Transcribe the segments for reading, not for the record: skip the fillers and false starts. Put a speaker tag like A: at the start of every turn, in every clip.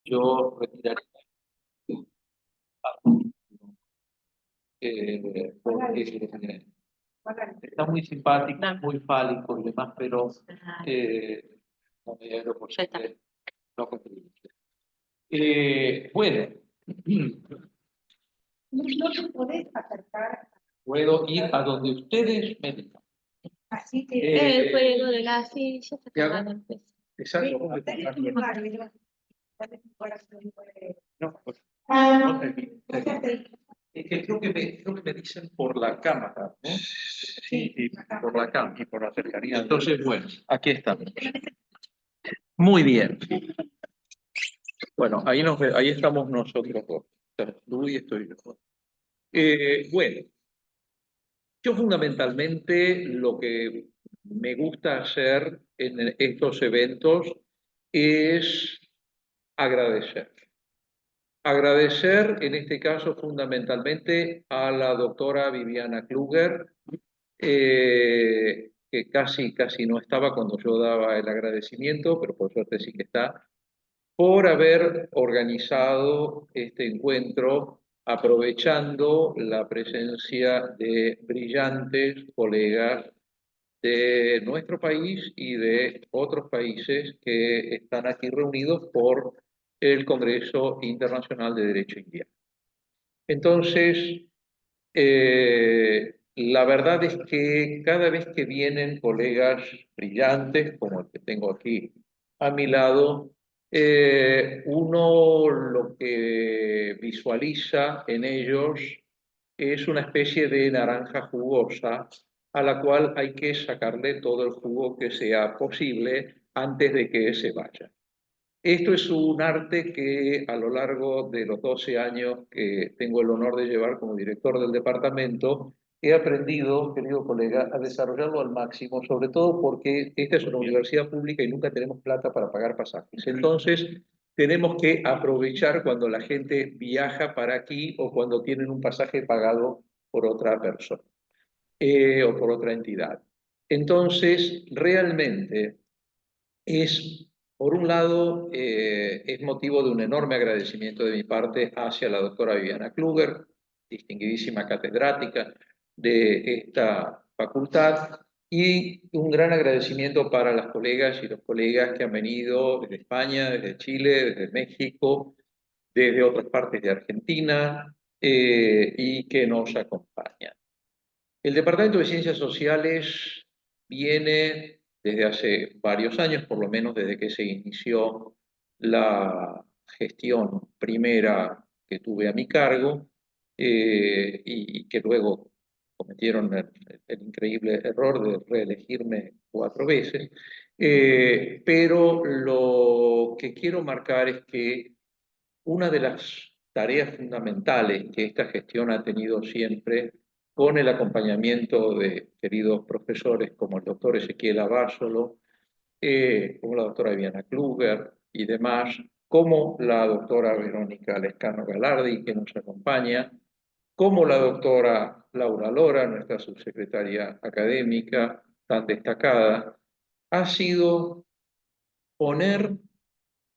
A: yo retiraría porque está muy simpático, muy fálico y demás, pero no me alegro por no contribuye. Bueno,
B: No te podés acercar.
A: puedo ir a donde ustedes me digan.
B: Así que.
C: El juego de la silla está cargando.
A: Exacto.
B: Dale tu lugar, mira. Dale tu corazón.
A: No,
B: No
A: es que creo que me dicen por la cámara, ¿no? Sí, por la cámara y por la cercanía. Entonces, bueno, aquí estamos. Muy bien. Bueno, ahí estamos nosotros dos. Tú y estoy yo. Bueno, yo fundamentalmente lo que me gusta hacer en estos eventos es agradecer. Agradecer, en este caso, fundamentalmente a la doctora Viviana Kluger, que casi no estaba cuando yo daba el agradecimiento, pero por suerte sí que está, por haber organizado este encuentro aprovechando la presencia de brillantes colegas de nuestro país y de otros países que están aquí reunidos por el Congreso Internacional de Derecho Indiano. Entonces, la verdad es que cada vez que vienen colegas brillantes, como el que tengo aquí a mi lado, uno lo que visualiza en ellos es una especie de naranja jugosa a la cual hay que sacarle todo el jugo que sea posible antes de que se vaya. Esto es un arte que a lo largo de los 12 años que tengo el honor de llevar como director del departamento, he aprendido, querido colega, a desarrollarlo al máximo, sobre todo porque esta es una universidad pública y nunca tenemos plata para pagar pasajes. Entonces, tenemos que aprovechar cuando la gente viaja para aquí o cuando tienen un pasaje pagado por otra persona o por otra entidad. Entonces, realmente es, por un lado, es motivo de un enorme agradecimiento de mi parte hacia la doctora Viviana Kluger, distinguidísima catedrática de esta facultad, y un gran agradecimiento para las colegas y los colegas que han venido desde España, desde Chile, desde México, desde otras partes de Argentina y que nos acompañan. El Departamento de Ciencias Sociales viene desde hace varios años, por lo menos desde que se inició la gestión primera que tuve a mi cargo y que luego cometieron el increíble error de reelegirme 4 veces. Pero lo que quiero marcar es que una de las tareas fundamentales que esta gestión ha tenido siempre, con el acompañamiento de queridos profesores como el doctor Ezequiel Abásolo, como la doctora Viviana Kluger y demás, como la doctora Verónica Lescano Galardi, que nos acompaña, como la doctora Laura Lora, nuestra subsecretaria académica tan destacada, ha sido poner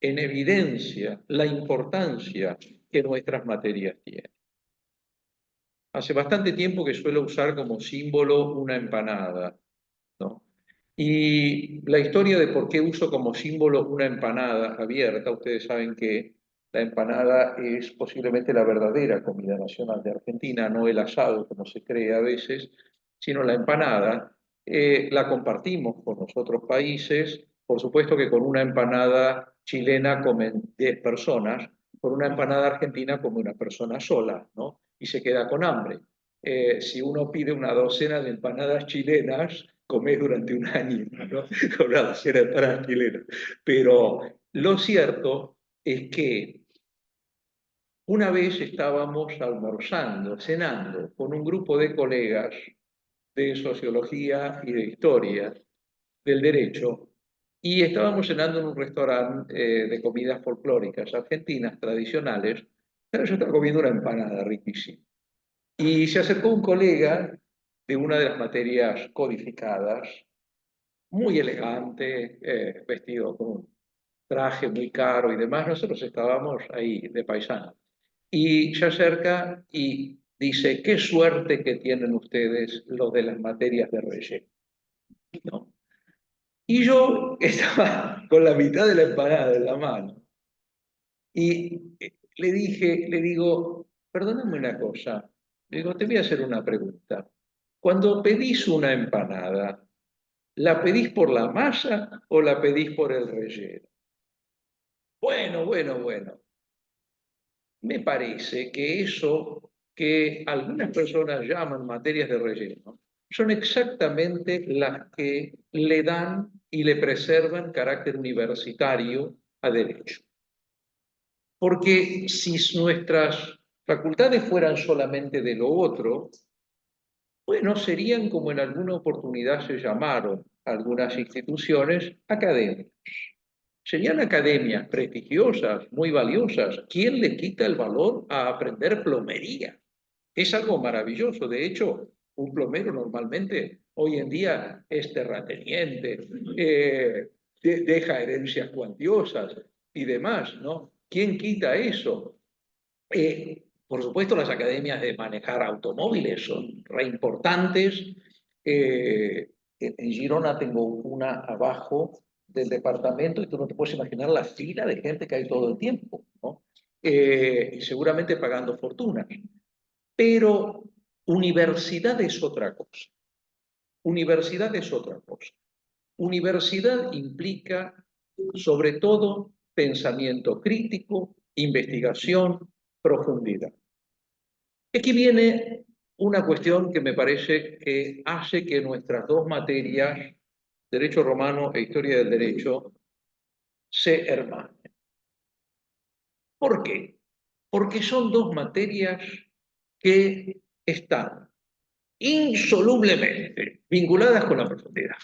A: en evidencia la importancia que nuestras materias tienen. Hace bastante tiempo que suelo usar como símbolo una empanada, ¿no? Y la historia de por qué uso como símbolo una empanada abierta, ustedes saben que la empanada es posiblemente la verdadera comida nacional de Argentina, no el asado como se cree a veces, sino la empanada. La compartimos con los otros países, por supuesto que con una empanada chilena comen 10 personas, con una empanada argentina come una persona sola, ¿no? Y se queda con hambre. Si uno pide una docena de empanadas chilenas, comés durante un año, ¿no? Con una docena de empanadas chilenas. Pero lo cierto es que una vez estábamos almorzando, cenando, con un grupo de colegas de sociología y de historia del derecho, y estábamos cenando en un restaurante de comidas folclóricas argentinas tradicionales, pero yo estaba comiendo una empanada riquísima. Y se acercó un colega de una de las materias codificadas, muy elegante, vestido con un traje muy caro y demás, nosotros estábamos ahí de paisano. Y se acerca y dice, qué suerte que tienen ustedes los de las materias de relleno, ¿no? Y yo estaba con la mitad de la empanada en la mano y le digo, perdóname una cosa, le digo, te voy a hacer una pregunta. Cuando pedís una empanada, ¿la pedís por la masa o la pedís por el relleno? Bueno. Me parece que eso que algunas personas llaman materias de relleno son exactamente las que le dan y le preservan carácter universitario a derecho. Porque si nuestras facultades fueran solamente de lo otro, bueno, serían como en alguna oportunidad se llamaron algunas instituciones académicas. Serían academias prestigiosas, muy valiosas. ¿Quién le quita el valor a aprender plomería? Es algo maravilloso. De hecho, un plomero normalmente hoy en día es terrateniente, deja herencias cuantiosas y demás, ¿no? ¿Quién quita eso? Por supuesto, las academias de manejar automóviles son re importantes. En Girona tengo una abajo del departamento y tú no te puedes imaginar la fila de gente que hay todo el tiempo, ¿no? Y seguramente pagando fortuna. Pero universidad es otra cosa. Universidad es otra cosa. Universidad implica, sobre todo, pensamiento crítico, investigación, profundidad. Aquí viene una cuestión que me parece que hace que nuestras dos materias, Derecho Romano e Historia del Derecho, se hermanen. ¿Por qué? Porque son dos materias que están insolublemente vinculadas con la profundidad.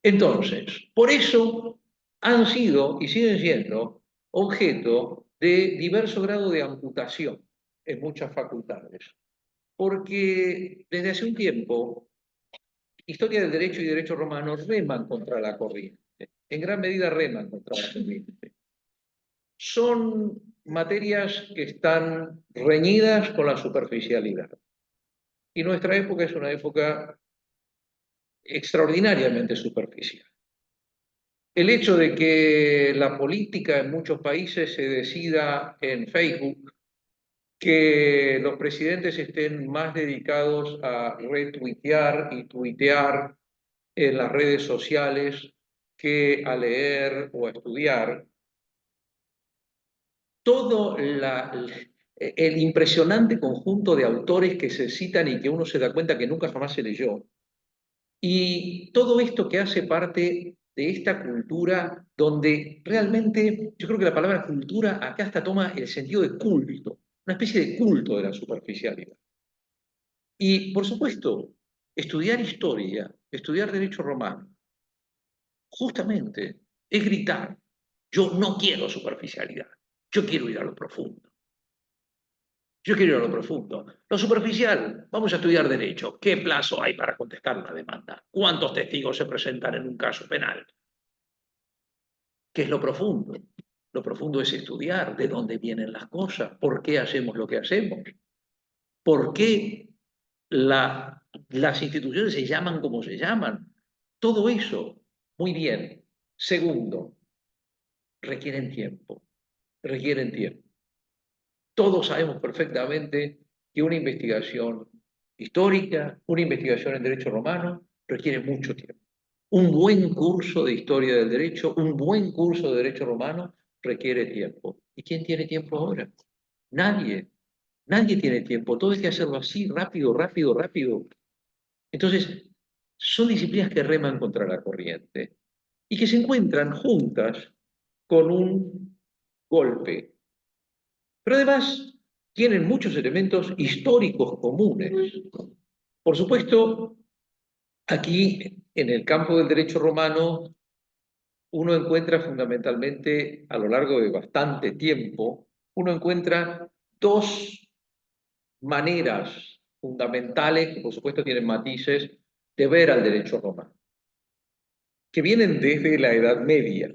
A: Entonces, por eso han sido y siguen siendo objeto de diverso grado de amputación en muchas facultades. Porque desde hace un tiempo, historia del derecho y derecho romano reman contra la corriente, en gran medida reman contra la corriente. Son materias que están reñidas con la superficialidad. Y nuestra época es una época extraordinariamente superficial. El hecho de que la política en muchos países se decida en Facebook, que los presidentes estén más dedicados a retuitear y tuitear en las redes sociales que a leer o a estudiar, todo el impresionante conjunto de autores que se citan y que uno se da cuenta que nunca jamás se leyó, y todo esto que hace parte de esta cultura donde realmente, yo creo que la palabra cultura acá hasta toma el sentido de culto, una especie de culto de la superficialidad. Y, por supuesto, estudiar historia, estudiar derecho romano, justamente es gritar, yo no quiero superficialidad, yo quiero ir a lo profundo. Yo quiero ir a lo profundo. Lo superficial, vamos a estudiar derecho. ¿Qué plazo hay para contestar una demanda? ¿Cuántos testigos se presentan en un caso penal? ¿Qué es lo profundo? Lo profundo es estudiar de dónde vienen las cosas, por qué hacemos lo que hacemos, por qué las instituciones se llaman como se llaman. Todo eso, muy bien. Segundo, requieren tiempo, requieren tiempo. Todos sabemos perfectamente que una investigación histórica, una investigación en derecho romano, requiere mucho tiempo. Un buen curso de historia del derecho, un buen curso de derecho romano requiere tiempo. ¿Y quién tiene tiempo ahora? Nadie. Nadie tiene tiempo. Todo hay que hacerlo así, rápido, rápido, rápido. Entonces, son disciplinas que reman contra la corriente y que se encuentran juntas con un golpe. Pero además tienen muchos elementos históricos comunes. Por supuesto, aquí en el campo del derecho romano, uno encuentra fundamentalmente a lo largo de bastante tiempo, uno encuentra dos maneras fundamentales, que por supuesto tienen matices, de ver al derecho romano, que vienen desde la Edad Media.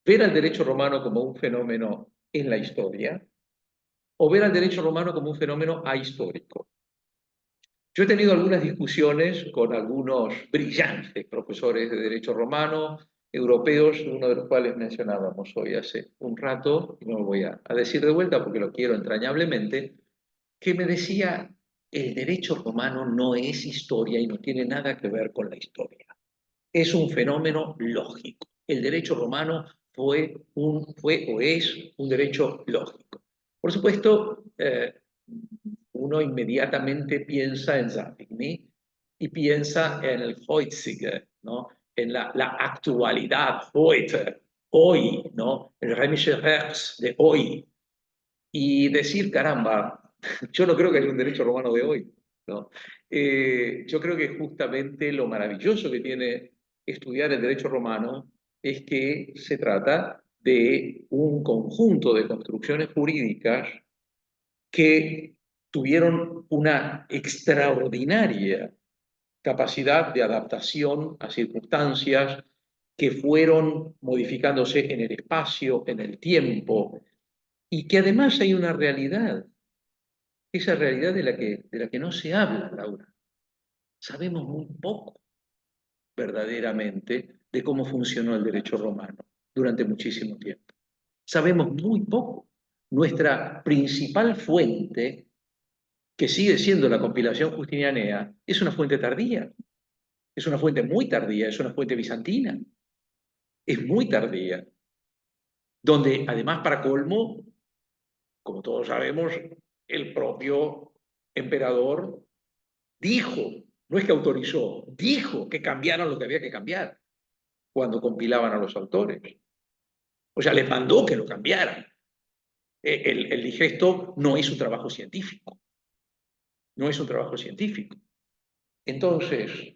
A: ver al derecho romano como un fenómeno en la historia o ver al derecho romano como un fenómeno ahistórico. Yo he tenido algunas discusiones con algunos brillantes profesores de derecho romano, europeos, uno de los cuales mencionábamos hoy hace un rato, y no lo voy a decir de vuelta porque lo quiero entrañablemente, que me decía, el derecho romano no es historia y no tiene nada que ver con la historia. Es un fenómeno lógico. El derecho romano fue o es un derecho lógico. Por supuesto, uno inmediatamente piensa en Savigny y piensa en el Heutzige, ¿no? En la actualidad, heute, hoy, ¿no? El Römische Rechts de hoy. Y decir, caramba, yo no creo que haya un derecho romano de hoy, ¿no? Yo creo que justamente lo maravilloso que tiene estudiar el derecho romano es que se trata de un conjunto de construcciones jurídicas que tuvieron una extraordinaria capacidad de adaptación a circunstancias que fueron modificándose en el espacio, en el tiempo, y que además hay una realidad, esa realidad de la que no se habla, Laura. Sabemos muy poco verdaderamente de cómo funcionó el derecho romano durante muchísimo tiempo. Sabemos muy poco. Nuestra principal fuente, que sigue siendo la compilación justinianea, es una fuente tardía, es una fuente muy tardía, es una fuente bizantina, es muy tardía, donde además para colmo, como todos sabemos, el propio emperador dijo, no es que autorizó, dijo que cambiaran lo que había que cambiar cuando compilaban a los autores. O sea, les mandó que lo cambiaran. El digesto no es un trabajo científico, no es un trabajo científico. Entonces,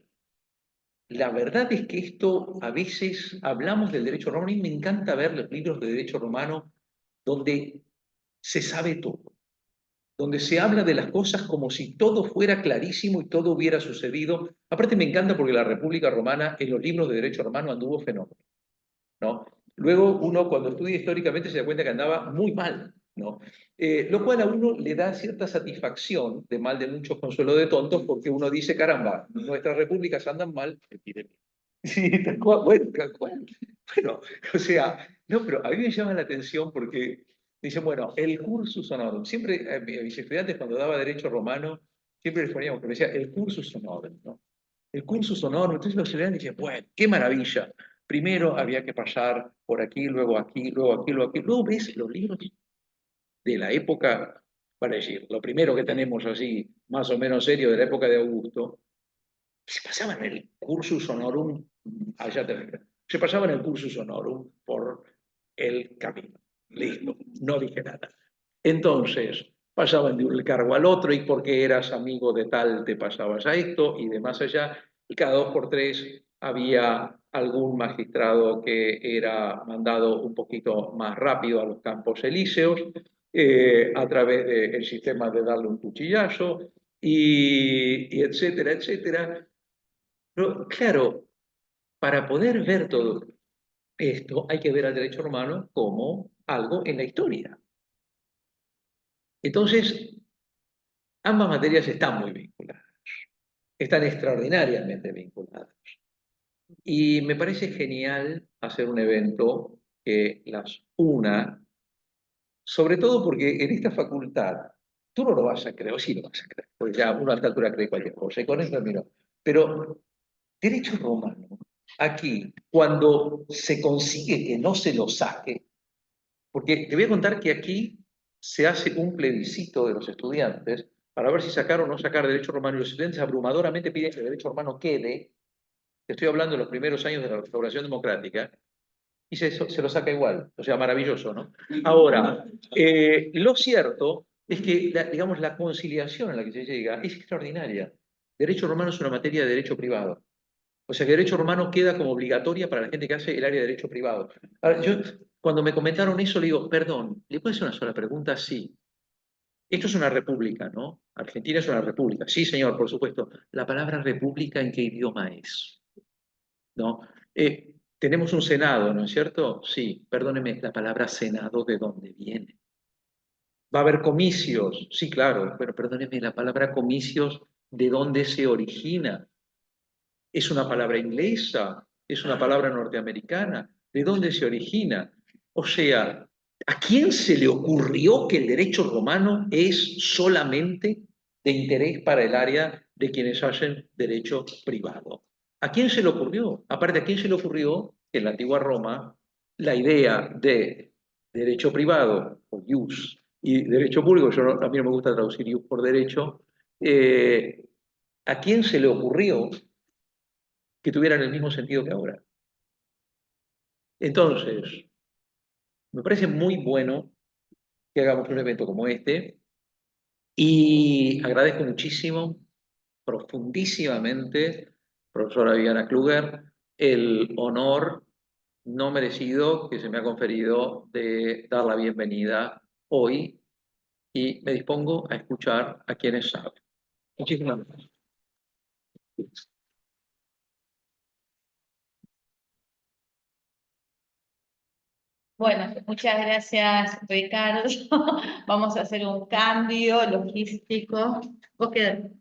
A: la verdad es que esto a veces hablamos del derecho romano y me encanta ver los libros de derecho romano donde se sabe todo, donde se habla de las cosas como si todo fuera clarísimo y todo hubiera sucedido. Aparte me encanta porque la República Romana en los libros de derecho romano anduvo fenómeno, ¿no? Luego uno cuando estudia históricamente se da cuenta que andaba muy mal, ¿no? Lo cual a uno le da cierta satisfacción, de mal de muchos consuelo de tontos, porque uno dice, caramba, nuestras repúblicas andan mal, epidemia. Sí, tal cual, bueno, tal cual. Bueno, o sea, no, pero a mí me llama la atención porque dicen, bueno, el cursus honorum. Siempre a mis estudiantes cuando daba derecho romano, siempre les poníamos que me decía el cursus honorum, ¿no? El cursus honorum. Entonces los estudiantes dicen, bueno, qué maravilla. Primero había que pasar por aquí, luego aquí, luego aquí, luego aquí. Luego ves los libros de la época, para decir, lo primero que tenemos así, más o menos serio, de la época de Augusto, se pasaban el cursus honorum, allá te ven, se pasaban el cursus honorum por el camino. Listo, no dije nada. Entonces, pasaban de un cargo al otro y porque eras amigo de tal te pasabas a esto y de más allá. Y cada 2 por 3 había algún magistrado que era mandado un poquito más rápido a los campos elíseos a través del sistema de darle un cuchillazo y etcétera, etcétera. Pero claro, para poder ver todo esto hay que ver al derecho romano como algo en la historia. Entonces, ambas materias están muy vinculadas, están extraordinariamente vinculadas. Y me parece genial hacer un evento que las una, sobre todo porque en esta facultad, tú no lo vas a creer, o sí lo vas a creer, porque ya uno a esta altura cree cualquier cosa, y con eso termino. Pero derecho romano, aquí, cuando se consigue que no se lo saque, porque te voy a contar que aquí se hace un plebiscito de los estudiantes para ver si sacar o no sacar derecho romano, y los estudiantes abrumadoramente piden que el derecho romano quede. Te estoy hablando de los primeros años de la restauración democrática, y se lo saca igual. O sea, maravilloso, ¿no? Ahora, lo cierto es que, digamos, la conciliación a la que se llega es extraordinaria. Derecho romano es una materia de derecho privado. O sea que derecho romano queda como obligatoria para la gente que hace el área de derecho privado. Ahora, yo, cuando me comentaron eso, le digo, perdón, ¿le puedo hacer una sola pregunta? Sí. Esto es una república, ¿no? Argentina es una república. Sí, señor, por supuesto. ¿La palabra república en qué idioma es? ¿No? Tenemos un Senado, ¿no es cierto? Sí, perdóneme, la palabra Senado, ¿de dónde viene? Va a haber comicios, sí, claro, pero perdóneme, la palabra comicios, ¿de dónde se origina? ¿Es una palabra inglesa? ¿Es una palabra norteamericana? ¿De dónde se origina? O sea, ¿a quién se le ocurrió que el derecho romano es solamente de interés para el área de quienes hacen derecho privado? ¿A quién se le ocurrió? Aparte, ¿a quién se le ocurrió que en la antigua Roma la idea de derecho privado, o ius, y derecho público, a mí no me gusta traducir ius por derecho, ¿a quién se le ocurrió que tuvieran el mismo sentido que ahora? Entonces, me parece muy bueno que hagamos un evento como este y agradezco muchísimo, profundísimamente, profesora Viviana Kluger, el honor no merecido que se me ha conferido de dar la bienvenida hoy y me dispongo a escuchar a quienes saben. Muchísimas gracias.
D: Bueno, muchas gracias, Ricardo. Vamos a hacer un cambio logístico. ¿Vos quedás?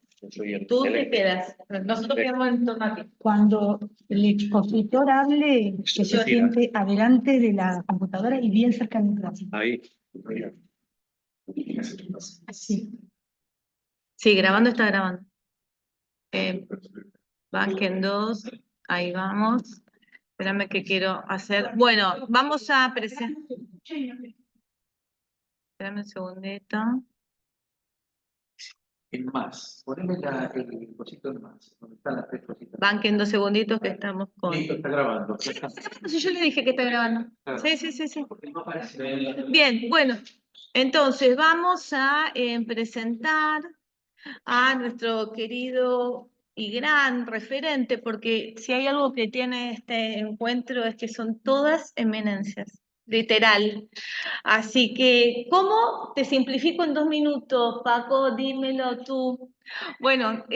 D: Tú te quedas. Nosotros quedamos en torno a ti.
B: Cuando el expositor hable, que se siente adelante de la computadora y bien cerca del micrófono.
A: Ahí.
B: Así.
D: Sí, grabando está grabando. Banquen 2, ahí vamos. Espérame que quiero hacer. Bueno, vamos a presentar. Espérame un segundito.
A: En más. Poneme el cosito en más, donde están las tres cositas.
D: Banquen 2 segunditos que estamos con.
A: Listo, está grabando.
D: Si yo le dije que está grabando.
A: Claro.
D: Sí.
A: Porque no aparece.
D: Bien, bueno, entonces vamos a presentar a nuestro querido y gran referente, porque si hay algo que tiene este encuentro es que son todas eminencias, literal. Así que, ¿cómo te simplifico en 2 minutos, Paco? Dímelo tú. Bueno,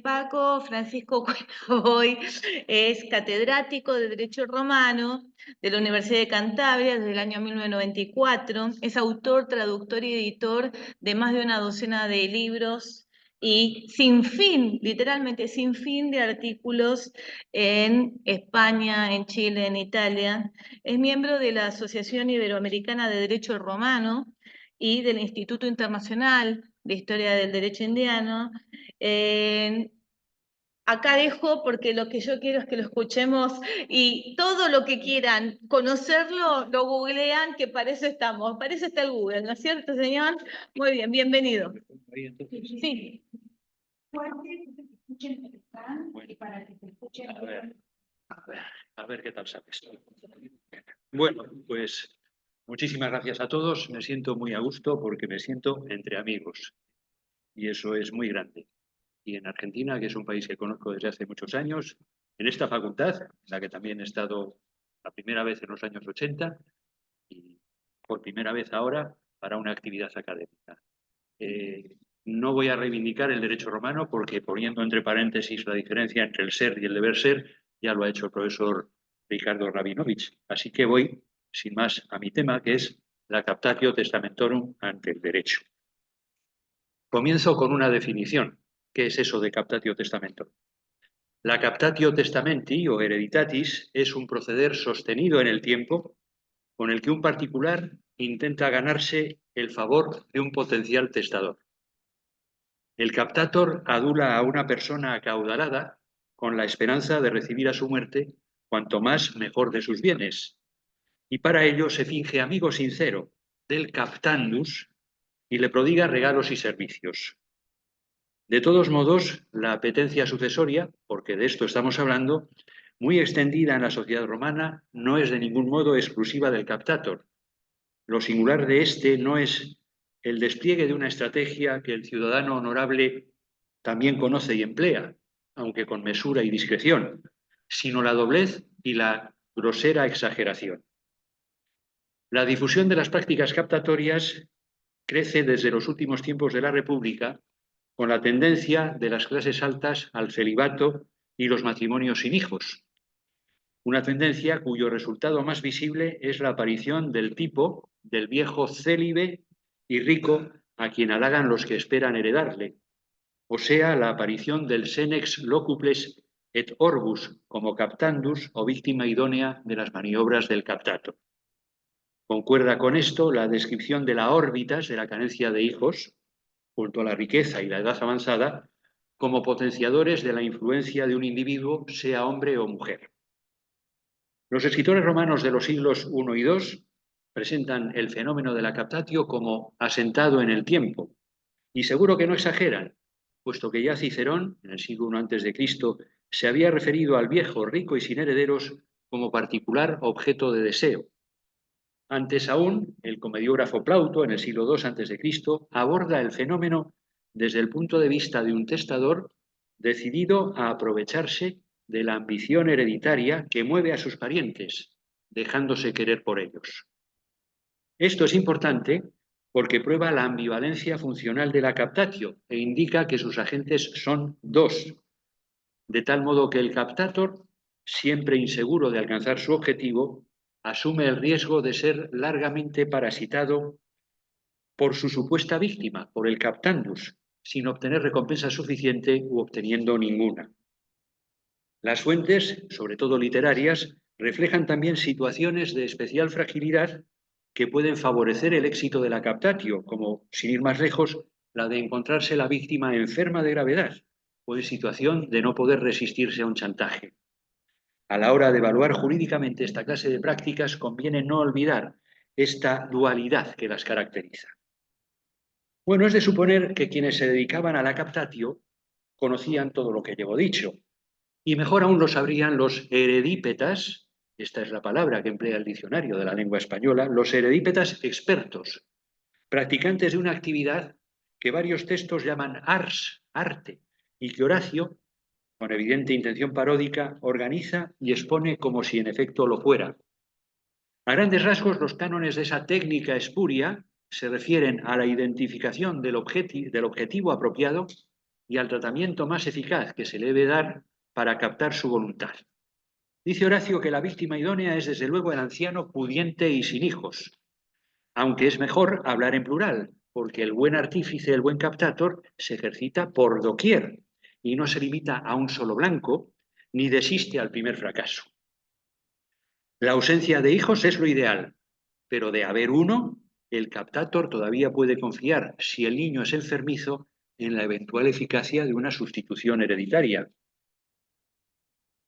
D: Paco Francisco Cuenaboy es catedrático de Derecho Romano de la Universidad de Cantabria desde el año 1994. Es autor, traductor y editor de más de una docena de libros y sin fin, literalmente sin fin de artículos en España, en Chile, en Italia. Es miembro de la Asociación Iberoamericana de Derecho Romano y del Instituto Internacional de Historia del Derecho Indiano. Acá dejo porque lo que yo quiero es que lo escuchemos y todo lo que quieran conocerlo, lo googlean, que para eso estamos. Para eso está el Google, ¿no es cierto, señor? Muy bien, bienvenido. Sí.
B: Para que te escuchen.
E: A ver qué tal sabes. Bueno, pues muchísimas gracias a todos. Me siento muy a gusto porque me siento entre amigos. Y eso es muy grande. Y en Argentina, que es un país que conozco desde hace muchos años, en esta facultad, en la que también he estado la primera vez en los años 80 y por primera vez ahora para una actividad académica. No voy a reivindicar el derecho romano porque, poniendo entre paréntesis la diferencia entre el ser y el deber ser, ya lo ha hecho el profesor Ricardo Rabinovich. Así que voy, sin más, a mi tema, que es la captatio testamentorum ante el derecho. Comienzo con una definición. ¿Qué es eso de captatio testamentorum? La captatio testamenti o hereditatis es un proceder sostenido en el tiempo con el que un particular intenta ganarse el favor de un potencial testador. El captator adula a una persona acaudalada con la esperanza de recibir a su muerte cuanto más mejor de sus bienes, y para ello se finge amigo sincero del captandus y le prodiga regalos y servicios. De todos modos, la apetencia sucesoria, porque de esto estamos hablando, muy extendida en la sociedad romana, no es de ningún modo exclusiva del captator. Lo singular de este no es el despliegue de una estrategia que el ciudadano honorable también conoce y emplea, aunque con mesura y discreción, sino la doblez y la grosera exageración. La difusión de las prácticas captatorias crece desde los últimos tiempos de la República con la tendencia de las clases altas al celibato y los matrimonios sin hijos. una tendencia cuyo resultado más visible es la aparición del tipo del viejo célibe y rico a quien halagan los que esperan heredarle, o sea, la aparición del senex locuples et orbus como captandus o víctima idónea de las maniobras del captator. Concuerda con esto la descripción de la órbitas de la carencia de hijos, junto a la riqueza y la edad avanzada, como potenciadores de la influencia de un individuo, sea hombre o mujer. Los escritores romanos de los siglos I y II presentan el fenómeno de la captatio como asentado en el tiempo, y seguro que no exageran, puesto que ya Cicerón, en el siglo I a.C., se había referido al viejo rico y sin herederos como particular objeto de deseo. Antes aún, el comediógrafo Plauto, en el siglo II a.C., aborda el fenómeno desde el punto de vista de un testador decidido a aprovecharse de la ambición hereditaria que mueve a sus parientes, dejándose querer por ellos. Esto es importante porque prueba la ambivalencia funcional de la captatio e indica que sus agentes son dos, de tal modo que el captator, siempre inseguro de alcanzar su objetivo, asume el riesgo de ser largamente parasitado por su supuesta víctima, por el captandus, sin obtener recompensa suficiente u obteniendo ninguna. Las fuentes, sobre todo literarias, reflejan también situaciones de especial fragilidad que pueden favorecer el éxito de la captatio, como, sin ir más lejos, la de encontrarse la víctima enferma de gravedad o en situación de no poder resistirse a un chantaje. A la hora de evaluar jurídicamente esta clase de prácticas, conviene no olvidar esta dualidad que las caracteriza. Bueno, es de suponer que quienes se dedicaban a la captatio conocían todo lo que llevo dicho, y mejor aún lo sabrían los heredípetas, esta es la palabra que emplea el diccionario de la lengua española, los heredípetas expertos, practicantes de una actividad que varios textos llaman ars, arte, y que Horacio, con evidente intención paródica, organiza y expone como si en efecto lo fuera. A grandes rasgos, los cánones de esa técnica espuria se refieren a la identificación del objetivo apropiado y al tratamiento más eficaz que se le debe dar para captar su voluntad. Dice Horacio que la víctima idónea es desde luego el anciano pudiente y sin hijos, aunque es mejor hablar en plural, porque el buen artífice, el buen captator, se ejercita por doquier y no se limita a un solo blanco, ni desiste al primer fracaso. La ausencia de hijos es lo ideal, pero de haber uno, el captator todavía puede confiar, si el niño es enfermizo, en la eventual eficacia de una sustitución hereditaria.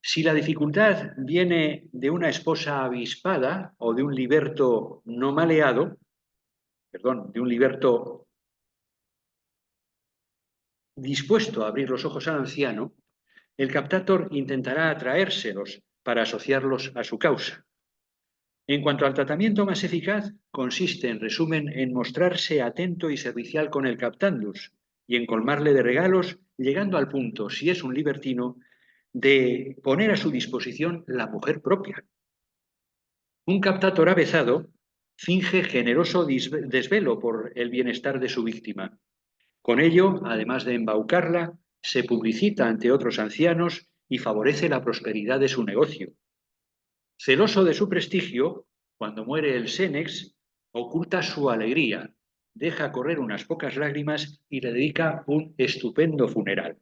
E: Si la dificultad viene de una esposa avispada o de un liberto no maleado, de un liberto dispuesto a abrir los ojos al anciano, el captator intentará atraérselos para asociarlos a su causa. En cuanto al tratamiento más eficaz, consiste, en resumen, en mostrarse atento y servicial con el captandus y en colmarle de regalos, llegando al punto, si es un libertino, de poner a su disposición la mujer propia. Un captator avezado finge generoso desvelo por el bienestar de su víctima. Con ello, además de embaucarla, se publicita ante otros ancianos y favorece la prosperidad de su negocio. Celoso de su prestigio, cuando muere el Senex, oculta su alegría, deja correr unas pocas lágrimas y le dedica un estupendo funeral.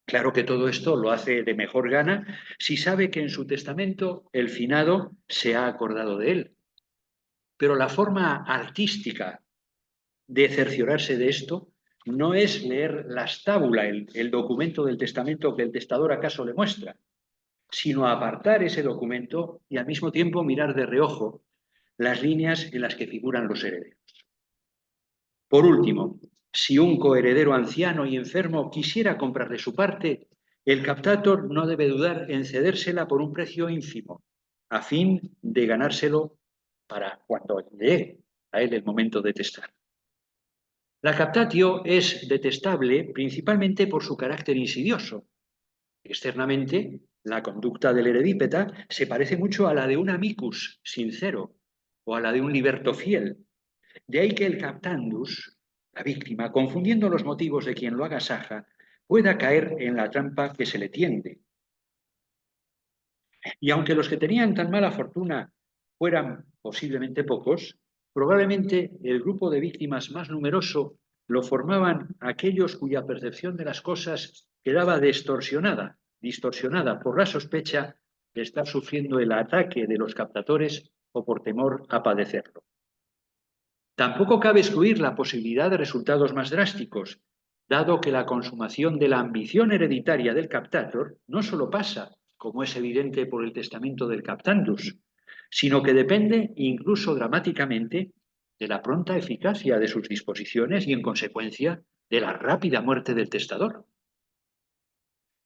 E: Claro que todo esto lo hace de mejor gana si sabe que en su testamento el finado se ha acordado de él. Pero la forma artística de cerciorarse de esto no es leer la estábula, el documento del testamento que el testador acaso le muestra, sino apartar ese documento y al mismo tiempo mirar de reojo las líneas en las que figuran los herederos. Por último, si un coheredero anciano y enfermo quisiera comprarle su parte, el captator no debe dudar en cedérsela por un precio ínfimo, a fin de ganárselo para cuando llegue a él el momento de testar. La captatio es detestable principalmente por su carácter insidioso. Externamente, la conducta del heredípeta se parece mucho a la de un amicus sincero o a la de un liberto fiel. De ahí que el captandus, la víctima, confundiendo los motivos de quien lo agasaja, pueda caer en la trampa que se le tiende. Y aunque los que tenían tan mala fortuna fueran posiblemente pocos, probablemente el grupo de víctimas más numeroso lo formaban aquellos cuya percepción de las cosas quedaba distorsionada por la sospecha de estar sufriendo el ataque de los captadores o por temor a padecerlo. Tampoco cabe excluir la posibilidad de resultados más drásticos, dado que la consumación de la ambición hereditaria del captator no solo pasa, como es evidente por el testamento del captandus, sino que depende incluso dramáticamente de la pronta eficacia de sus disposiciones y, en consecuencia, de la rápida muerte del testador.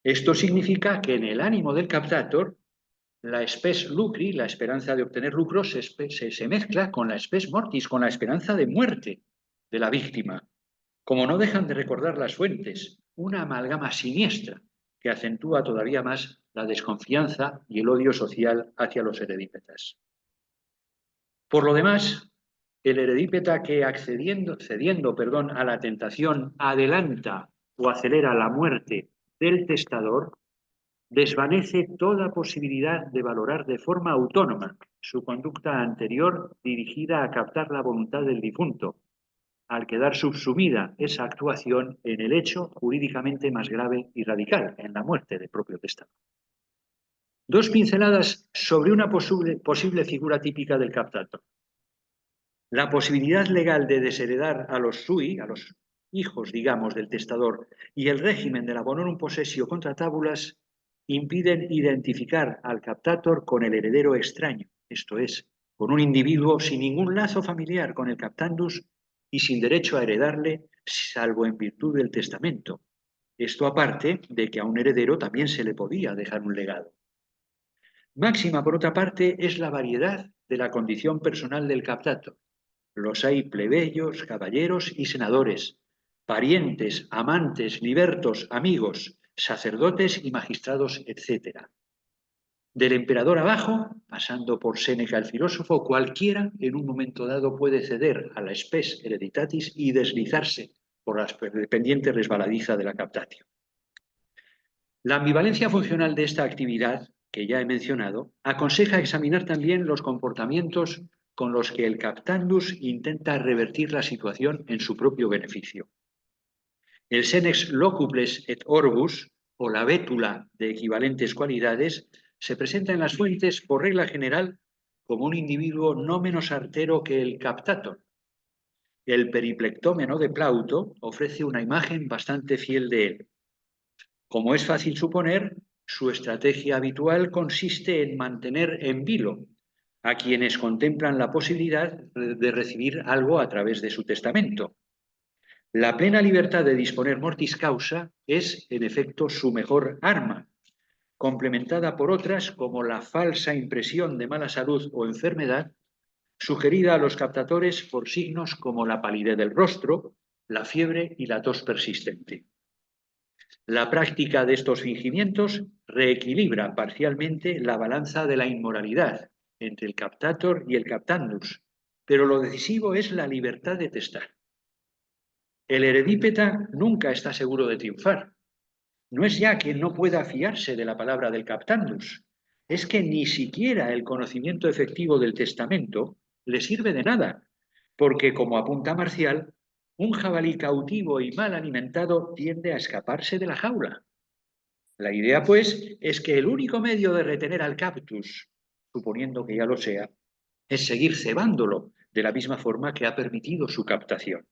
E: Esto significa que en el ánimo del captator, la spes lucri, la esperanza de obtener lucros, se mezcla con la spes mortis, con la esperanza de muerte de la víctima. Como no dejan de recordar las fuentes, una amalgama siniestra que acentúa todavía más la desconfianza y el odio social hacia los heredípetas. Por lo demás, el heredípeta que cediendo a la tentación adelanta o acelera la muerte del testador, desvanece toda posibilidad de valorar de forma autónoma su conducta anterior dirigida a captar la voluntad del difunto, al quedar subsumida esa actuación en el hecho jurídicamente más grave y radical, en la muerte del propio testador. Dos pinceladas sobre una posible figura típica del captator. La posibilidad legal de desheredar a los sui, a los hijos, digamos, del testador, y el régimen de la bonorum possessio contra tabulas impiden identificar al captator con el heredero extraño, esto es, con un individuo sin ningún lazo familiar con el captandus y sin derecho a heredarle, salvo en virtud del testamento. Esto aparte de que a un heredero también se le podía dejar un legado. Máxima, por otra parte, es la variedad de la condición personal del captator. Los hay plebeyos, caballeros y senadores, parientes, amantes, libertos, amigos, sacerdotes y magistrados, etc. Del emperador abajo, pasando por Séneca el filósofo, cualquiera en un momento dado puede ceder a la spes hereditatis y deslizarse por la pendiente resbaladiza de la captatio. La ambivalencia funcional de esta actividad, que ya he mencionado, aconseja examinar también los comportamientos con los que el captandus intenta revertir la situación en su propio beneficio. El senex locuples et orbus, o la bétula de equivalentes cualidades, se presenta en las fuentes por regla general como un individuo no menos artero que el captator. El periplectómeno de Plauto ofrece una imagen bastante fiel de él. Como es fácil suponer, su estrategia habitual consiste en mantener en vilo a quienes contemplan la posibilidad de recibir algo a través de su testamento. La plena libertad de disponer mortis causa es, en efecto, su mejor arma, complementada por otras como la falsa impresión de mala salud o enfermedad, sugerida a los captadores por signos como la palidez del rostro, la fiebre y la tos persistente. La práctica de estos fingimientos reequilibra parcialmente la balanza de la inmoralidad entre el captator y el captandus, pero lo decisivo es la libertad de testar. El heredípeta nunca está seguro de triunfar. No es ya que no pueda fiarse de la palabra del captandus, es que ni siquiera el conocimiento efectivo del testamento le sirve de nada, porque, como apunta Marcial, un jabalí cautivo y mal alimentado tiende a escaparse de la jaula. La idea, pues, es que el único medio de retener al captus, suponiendo que ya lo sea, es seguir cebándolo de la misma forma que ha permitido su captación.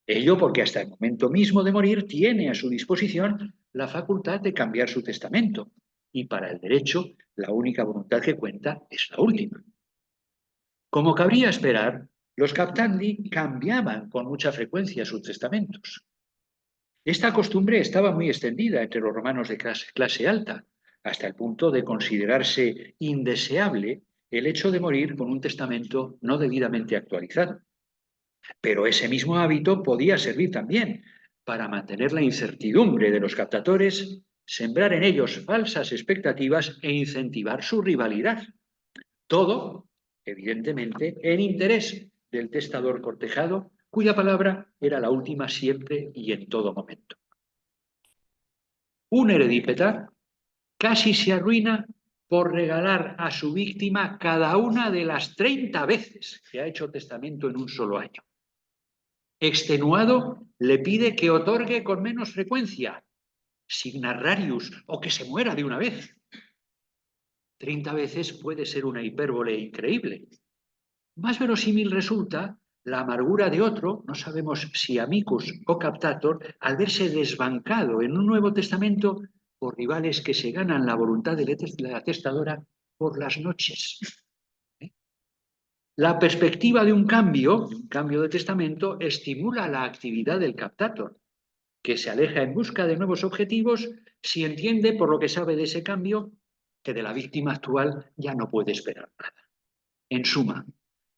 E: Ello porque hasta el momento mismo de morir tiene a su disposición la facultad de cambiar su testamento, y para el derecho la única voluntad que cuenta es la última. Como cabría esperar, los captandi cambiaban con mucha frecuencia sus testamentos. Esta costumbre estaba muy extendida entre los romanos de clase alta, hasta el punto de considerarse indeseable el hecho de morir con un testamento no debidamente actualizado. Pero ese mismo hábito podía servir también para mantener la incertidumbre de los captadores, sembrar en ellos falsas expectativas e incentivar su rivalidad. Todo, evidentemente, en interés del testador cortejado, cuya palabra era la última siempre y en todo momento. Un heredípeta casi se arruina por regalar a su víctima cada una de las 30 veces que ha hecho testamento en un solo año. Extenuado, le pide que otorgue con menos frecuencia, signar rarius, o que se muera de una vez. 30 veces puede ser una hipérbole increíble. Más verosímil resulta la amargura de otro, no sabemos si amicus o captator, al verse desbancado en un Nuevo Testamento por rivales que se ganan la voluntad de la testadora por las noches. La perspectiva de un cambio de testamento, estimula la actividad del captator, que se aleja en busca de nuevos objetivos si entiende, por lo que sabe de ese cambio, que de la víctima actual ya no puede esperar nada. En suma,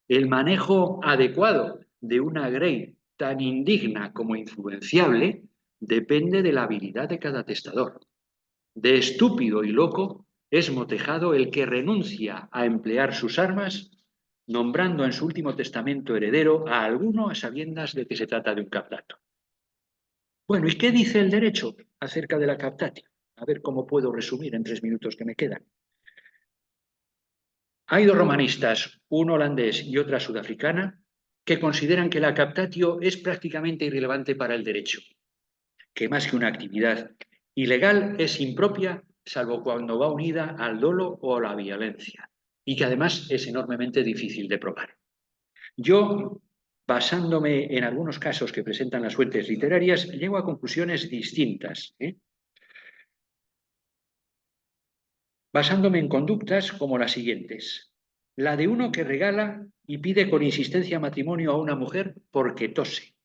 E: el manejo adecuado de una grey tan indigna como influenciable depende de la habilidad de cada testador. De estúpido y loco es motejado el que renuncia a emplear sus armas, nombrando en su último testamento heredero a alguno a sabiendas de que se trata de un captato. Bueno, ¿y qué dice el derecho acerca de la captatio? A ver cómo puedo resumir en 3 minutos que me quedan. Hay 2 romanistas, un holandés y otra sudafricana, que consideran que la captatio es prácticamente irrelevante para el derecho, que más que una actividad ilegal es impropia, salvo cuando va unida al dolo o a la violencia, y que además es enormemente difícil de probar. Yo, basándome en algunos casos que presentan las fuentes literarias, llego a conclusiones distintas, basándome en conductas como las siguientes. La de uno que regala y pide con insistencia matrimonio a una mujer porque tose.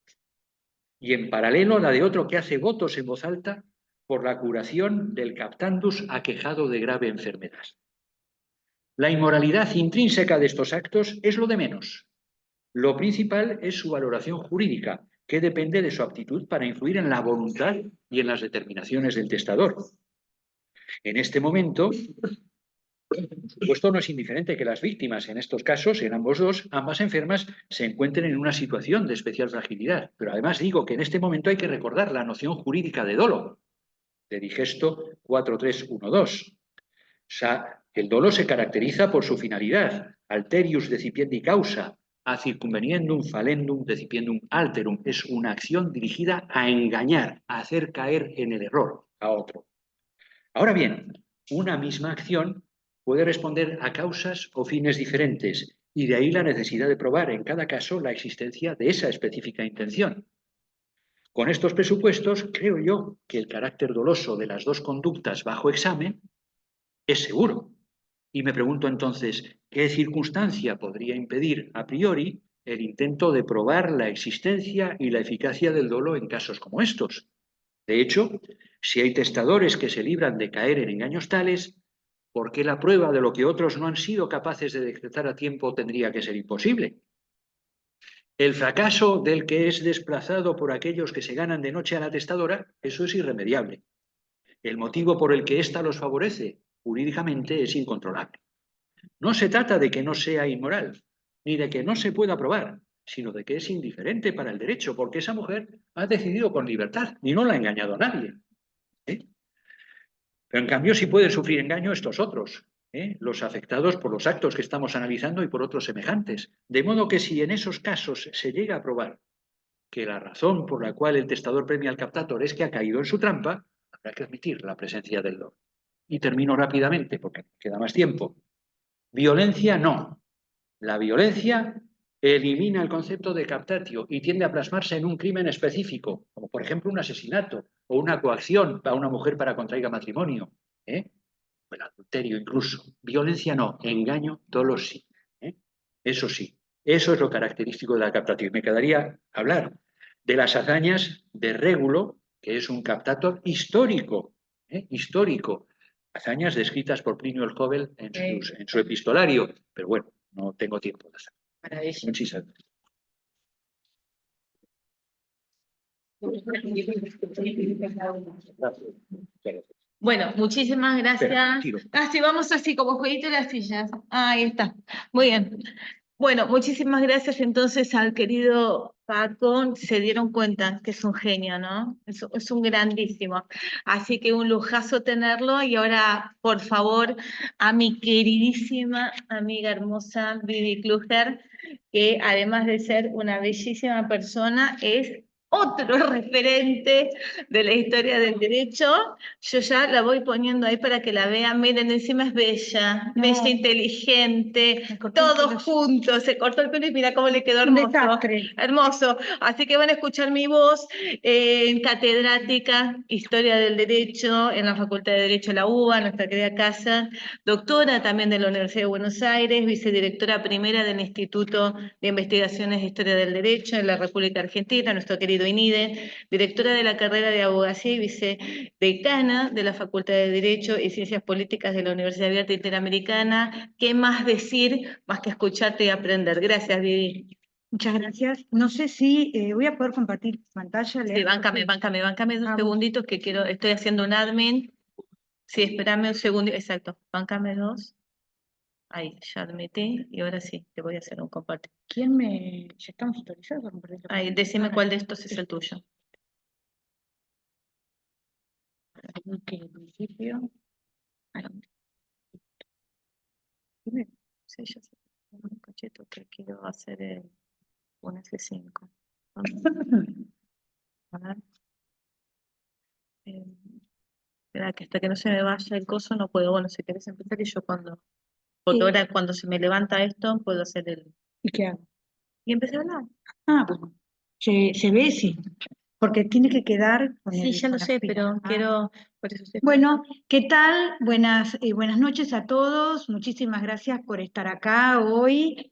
E: Y en paralelo la de otro que hace votos en voz alta por la curación del captandus aquejado de grave enfermedad. La inmoralidad intrínseca de estos actos es lo de menos. Lo principal es su valoración jurídica, que depende de su aptitud para influir en la voluntad y en las determinaciones del testador. En este momento, por supuesto, no es indiferente que las víctimas, en estos casos, en ambas enfermas, se encuentren en una situación de especial fragilidad. Pero además digo que en este momento hay que recordar la noción jurídica de dolo, de Digesto 4312. O sea, el dolo se caracteriza por su finalidad, alterius decipiendi causa, a circumveniendum falendum decipiendum alterum. Es una acción dirigida a engañar, a hacer caer en el error a otro. Ahora bien, una misma acción puede responder a causas o fines diferentes, y de ahí la necesidad de probar en cada caso la existencia de esa específica intención. Con estos presupuestos, creo yo que el carácter doloso de las 2 conductas bajo examen es seguro. Y me pregunto entonces, ¿qué circunstancia podría impedir a priori el intento de probar la existencia y la eficacia del dolo en casos como estos? De hecho, si hay testadores que se libran de caer en engaños tales, ¿por qué la prueba de lo que otros no han sido capaces de decretar a tiempo tendría que ser imposible? El fracaso del que es desplazado por aquellos que se ganan de noche a la testadora, eso es irremediable. El motivo por el que ésta los favorece jurídicamente es incontrolable. No se trata de que no sea inmoral, ni de que no se pueda probar, sino de que es indiferente para el derecho, porque esa mujer ha decidido con libertad y no la ha engañado a nadie. Pero en cambio sí pueden sufrir engaño estos otros, los afectados por los actos que estamos analizando y por otros semejantes. De modo que si en esos casos se llega a probar que la razón por la cual el testador premia al captator es que ha caído en su trampa, habrá que admitir la presencia del dolo. Y termino rápidamente porque queda más tiempo. Violencia no. La violencia elimina el concepto de captatio y tiende a plasmarse en un crimen específico, como por ejemplo un asesinato o una coacción a una mujer para contraiga matrimonio, o el adulterio incluso. Violencia no, engaño, dolo sí. Eso sí, eso es lo característico de la captatio. Me quedaría hablar de las hazañas de Régulo, que es un captator histórico, histórico. Hazañas descritas por Plinio el Joven en su epistolario, pero bueno, no tengo tiempo de hacerlo.
C: Maravilloso.
E: Muchísimas gracias.
D: Bueno, muchísimas gracias.
E: Espera, tiro.
D: Sí, vamos así, como jueguito de las sillas. Ahí está. Muy bien. Bueno, muchísimas gracias entonces al querido Paco, se dieron cuenta que es un genio, ¿no? Es un grandísimo. Así que un lujazo tenerlo. Y ahora, por favor, a mi queridísima amiga hermosa Vivi Kluger, que además de ser una bellísima persona, es otro referente de la historia del derecho. Yo ya la voy poniendo ahí para que la vean. Miren, encima es bella,
B: No.
D: bella, inteligente,
B: Me cortó el
D: todos
B: pelo.
D: juntos. Se cortó el pelo y mira cómo le quedó
B: Un
D: hermoso.
B: desastre.
D: Hermoso. Así que van a escuchar mi voz, catedrática, Historia del Derecho, en la Facultad de Derecho de la UBA, nuestra querida casa, doctora también de la Universidad de Buenos Aires, vicedirectora primera del Instituto de Investigaciones de Historia del Derecho en la República Argentina, nuestro querido INIDE, directora de la carrera de Abogacía y vicedecana de la Facultad de Derecho y Ciencias Políticas de la Universidad Abierta Interamericana. ¿Qué más decir más que escucharte y aprender? Gracias, Vivi.
B: Muchas gracias. No sé si voy a poder compartir pantalla.
D: Sí, báncame 2
B: Ah,
D: segunditos que estoy haciendo un admin. Sí, espérame un segundo, exacto, báncame 2. Ahí, ya admití y ahora sí, te voy a hacer un compartir.
B: ¿Quién me...? ¿Ya estamos autorizados para compartir la
D: Ahí,
B: pantalla?
D: decime cuál de estos es el tuyo.
B: Que en principio...
D: Ahí. Dime. Sí, ya sé. Un cachito que quiero hacer un F5. A ver. Espera, que hasta que no se me vaya el coso no puedo. Bueno, si querés empezar y yo porque ahora cuando se me levanta esto puedo hacer
B: ¿Y qué hago?
D: y empezar a hablar.
B: Ah, bueno. ¿Se ve? Sí. Porque tiene que quedar con
D: Sí, ya
B: con
D: lo
B: las
D: sé,
B: pilas.
D: pero
B: Ah.
D: quiero, por eso estoy
B: Bueno, ¿qué tal? Buenas noches a todos. Muchísimas gracias por estar acá hoy.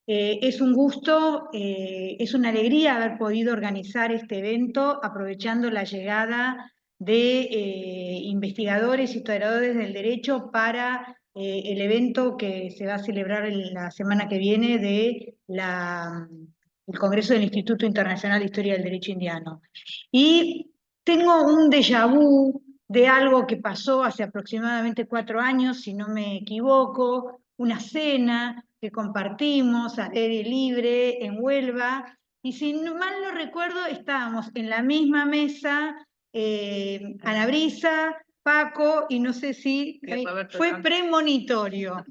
B: Es un gusto, es una alegría haber podido organizar este evento aprovechando la llegada de investigadores y historiadores del derecho para el evento que se va a celebrar la semana que viene el Congreso del Instituto Internacional de Historia del Derecho Indiano. Y tengo un déjà vu de algo que pasó hace aproximadamente 4 años, si no me equivoco, una cena que compartimos al aire libre en Huelva, y si mal no recuerdo, estábamos en la misma mesa, Ana Brisa, Paco, y no sé si fue premonitorio,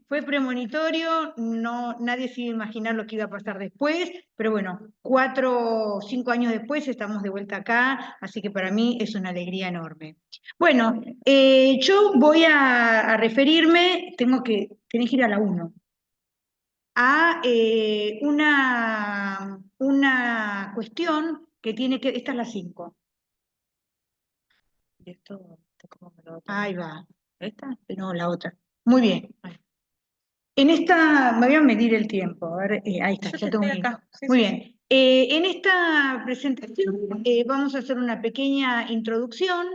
B: fue premonitorio, no, nadie se iba a imaginar lo que iba a pasar después, pero bueno, 4 o 5 años después estamos de vuelta acá, así que para mí es una alegría enorme. Bueno, yo voy a referirme, tenés que ir a la 1, a una cuestión que tiene que, esta es la 5.
D: ¿Y esto cómo me lo
B: Ahí va.
D: ¿Esta?
B: No, la otra. Muy bien. En esta, me voy a medir el tiempo, a ver, ahí está, ya tengo acá. Muy bien. En esta presentación vamos a hacer una pequeña introducción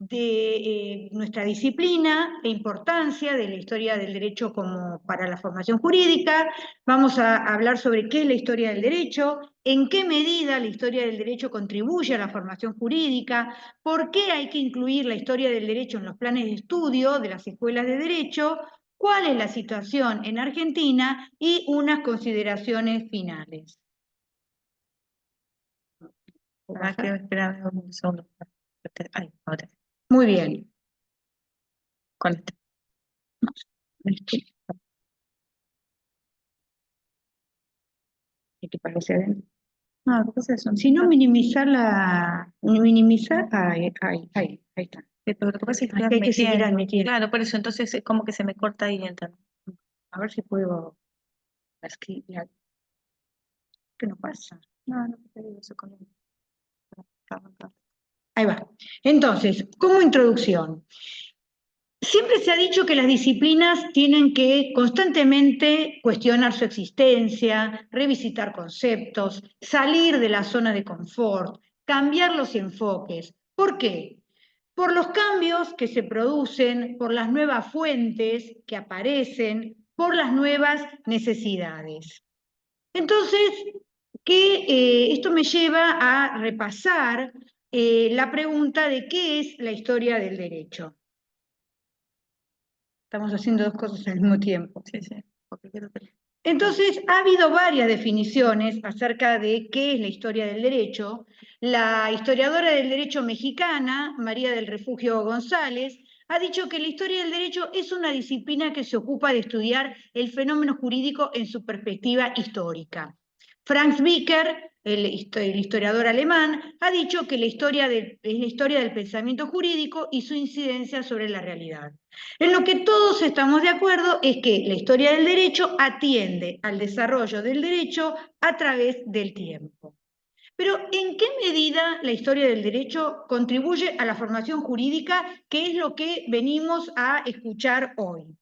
B: de nuestra disciplina, la importancia de la historia del derecho como para la formación jurídica. Vamos a hablar sobre qué es la historia del derecho, en qué medida la historia del derecho contribuye a la formación jurídica, por qué hay que incluir la historia del derecho en los planes de estudio de las escuelas de derecho, cuál es la situación en Argentina y unas consideraciones finales.
D: Espera un segundo. Ay, ahora.
B: Muy bien.
D: Con esto.
B: ¿Qué te parece bien?
D: No, ¿qué es eso?
B: Si no, minimizar, ahí está.
D: Pero lo que pasa es que
B: Aquí hay que seguir admitiendo.
D: Claro, por eso, entonces es como que se me corta ahí y entra.
B: A ver si puedo escribir. ¿Qué no pasa?
D: No te digo eso con
B: Ahí va. Entonces, como introducción, siempre se ha dicho que las disciplinas tienen que constantemente cuestionar su existencia, revisitar conceptos, salir de la zona de confort, cambiar los enfoques. ¿Por qué? Por los cambios que se producen, por las nuevas fuentes que aparecen, por las nuevas necesidades. Entonces, esto me lleva a repasar la pregunta de qué es la historia del derecho. Estamos haciendo 2 cosas al mismo tiempo.
D: Sí, porque quiero que...
B: Entonces, ha habido varias definiciones acerca de qué es la historia del derecho. La historiadora del derecho mexicana, María del Refugio González, ha dicho que la historia del derecho es una disciplina que se ocupa de estudiar el fenómeno jurídico en su perspectiva histórica. Franz Bicker, el historiador alemán, ha dicho que es la historia del pensamiento jurídico y su incidencia sobre la realidad. En lo que todos estamos de acuerdo es que la historia del derecho atiende al desarrollo del derecho a través del tiempo. Pero, ¿en qué medida la historia del derecho contribuye a la formación jurídica, que es lo que venimos a escuchar hoy?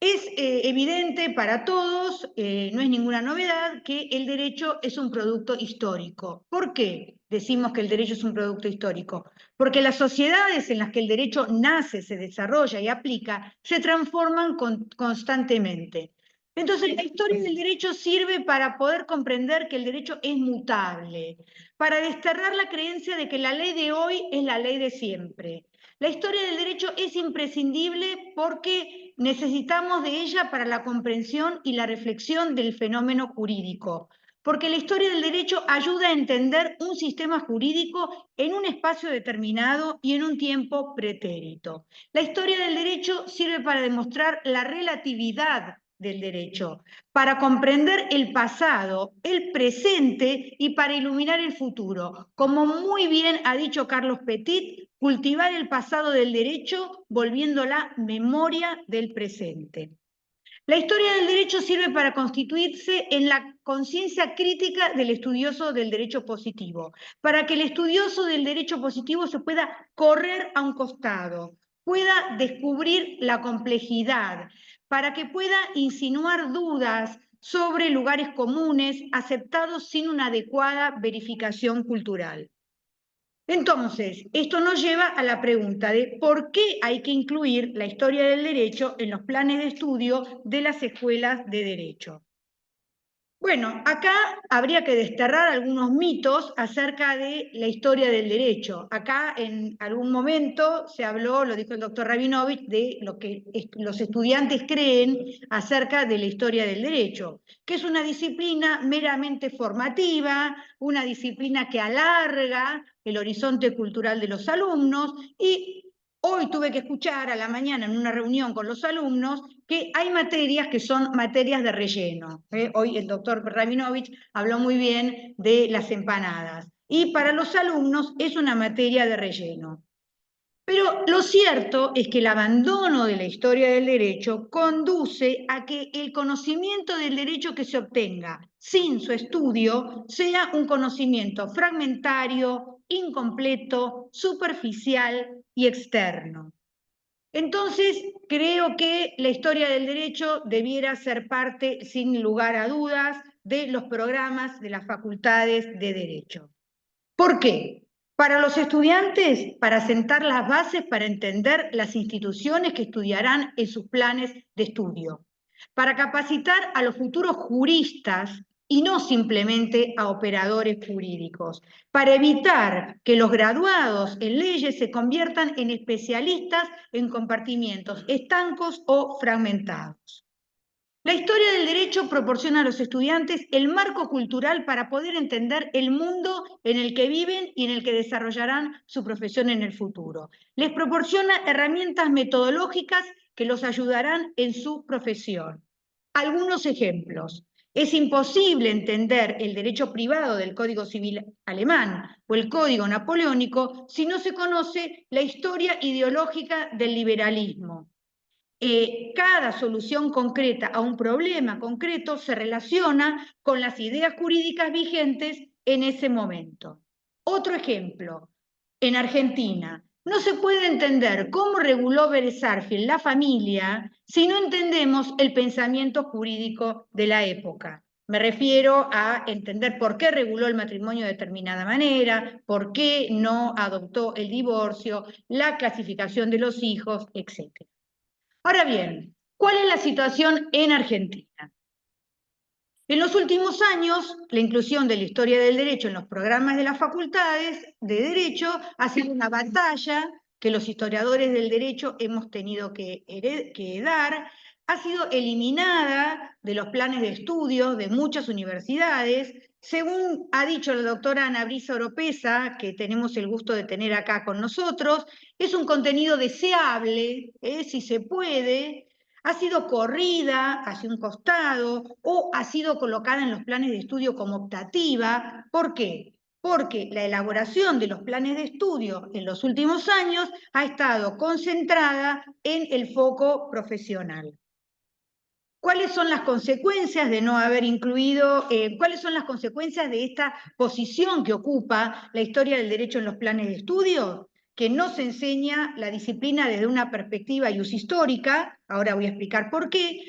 B: Es evidente para todos, no es ninguna novedad, que el derecho es un producto histórico. ¿Por qué decimos que el derecho es un producto histórico? Porque las sociedades en las que el derecho nace, se desarrolla y aplica, se transforman constantemente. Entonces, la historia del derecho sirve para poder comprender que el derecho es mutable, para desterrar la creencia de que la ley de hoy es la ley de siempre. La historia del derecho es imprescindible porque necesitamos de ella para la comprensión y la reflexión del fenómeno jurídico, porque la historia del derecho ayuda a entender un sistema jurídico en un espacio determinado y en un tiempo pretérito. La historia del derecho sirve para demostrar la relatividad del derecho, para comprender el pasado, el presente y para iluminar el futuro. Como muy bien ha dicho Carlos Petit, cultivar el pasado del derecho volviendo la memoria del presente. La historia del derecho sirve para constituirse en la conciencia crítica del estudioso del derecho positivo, para que el estudioso del derecho positivo se pueda correr a un costado, pueda descubrir la complejidad, para que pueda insinuar dudas sobre lugares comunes aceptados sin una adecuada verificación cultural. Entonces, esto nos lleva a la pregunta de por qué hay que incluir la historia del derecho en los planes de estudio de las escuelas de derecho. Bueno, acá habría que desterrar algunos mitos acerca de la historia del derecho. Acá en algún momento se habló, lo dijo el doctor Rabinovich, de lo que los estudiantes creen acerca de la historia del derecho, que es una disciplina meramente formativa, una disciplina que alarga el horizonte cultural de los alumnos y hoy tuve que escuchar a la mañana en una reunión con los alumnos que hay materias que son materias de relleno. Hoy el doctor Rabinovich habló muy bien de las empanadas. Y para los alumnos es una materia de relleno. Pero lo cierto es que el abandono de la historia del derecho conduce a que el conocimiento del derecho que se obtenga sin su estudio sea un conocimiento fragmentario, incompleto, superficial y externo. Entonces, creo que la historia del derecho debiera ser parte, sin lugar a dudas, de los programas de las facultades de derecho. ¿Por qué? Para los estudiantes, para sentar las bases para entender las instituciones que estudiarán en sus planes de estudio, para capacitar a los futuros juristas y no simplemente a operadores jurídicos, para evitar que los graduados en leyes se conviertan en especialistas en compartimientos estancos o fragmentados. La historia del derecho proporciona a los estudiantes el marco cultural para poder entender el mundo en el que viven y en el que desarrollarán su profesión en el futuro. Les proporciona herramientas metodológicas que los ayudarán en su profesión. Algunos ejemplos. Es imposible entender el derecho privado del Código Civil alemán o el Código Napoleónico si no se conoce la historia ideológica del liberalismo. Cada solución concreta a un problema concreto se relaciona con las ideas jurídicas vigentes en ese momento. Otro ejemplo, en Argentina, no se puede entender cómo reguló Vélez Sarsfield la familia si no entendemos el pensamiento jurídico de la época. Me refiero a entender por qué reguló el matrimonio de determinada manera, por qué no adoptó el divorcio, la clasificación de los hijos, etc. Ahora bien, ¿cuál es la situación en Argentina? En los últimos años, la inclusión de la historia del derecho en los programas de las facultades de derecho ha sido una batalla que los historiadores del derecho hemos tenido que dar ha sido eliminada de los planes de estudio de muchas universidades. Según ha dicho la doctora Ana Brisa Oropesa, que tenemos el gusto de tener acá con nosotros, es un contenido deseable, si se puede, ha sido corrida hacia un costado o ha sido colocada en los planes de estudio como optativa. ¿Por qué? Porque la elaboración de los planes de estudio en los últimos años ha estado concentrada en el foco profesional. ¿Cuáles son las consecuencias de no haber incluido, cuáles son las consecuencias de esta posición que ocupa la historia del derecho en los planes de estudio? Que no se enseña la disciplina desde una perspectiva histórica, ahora voy a explicar por qué,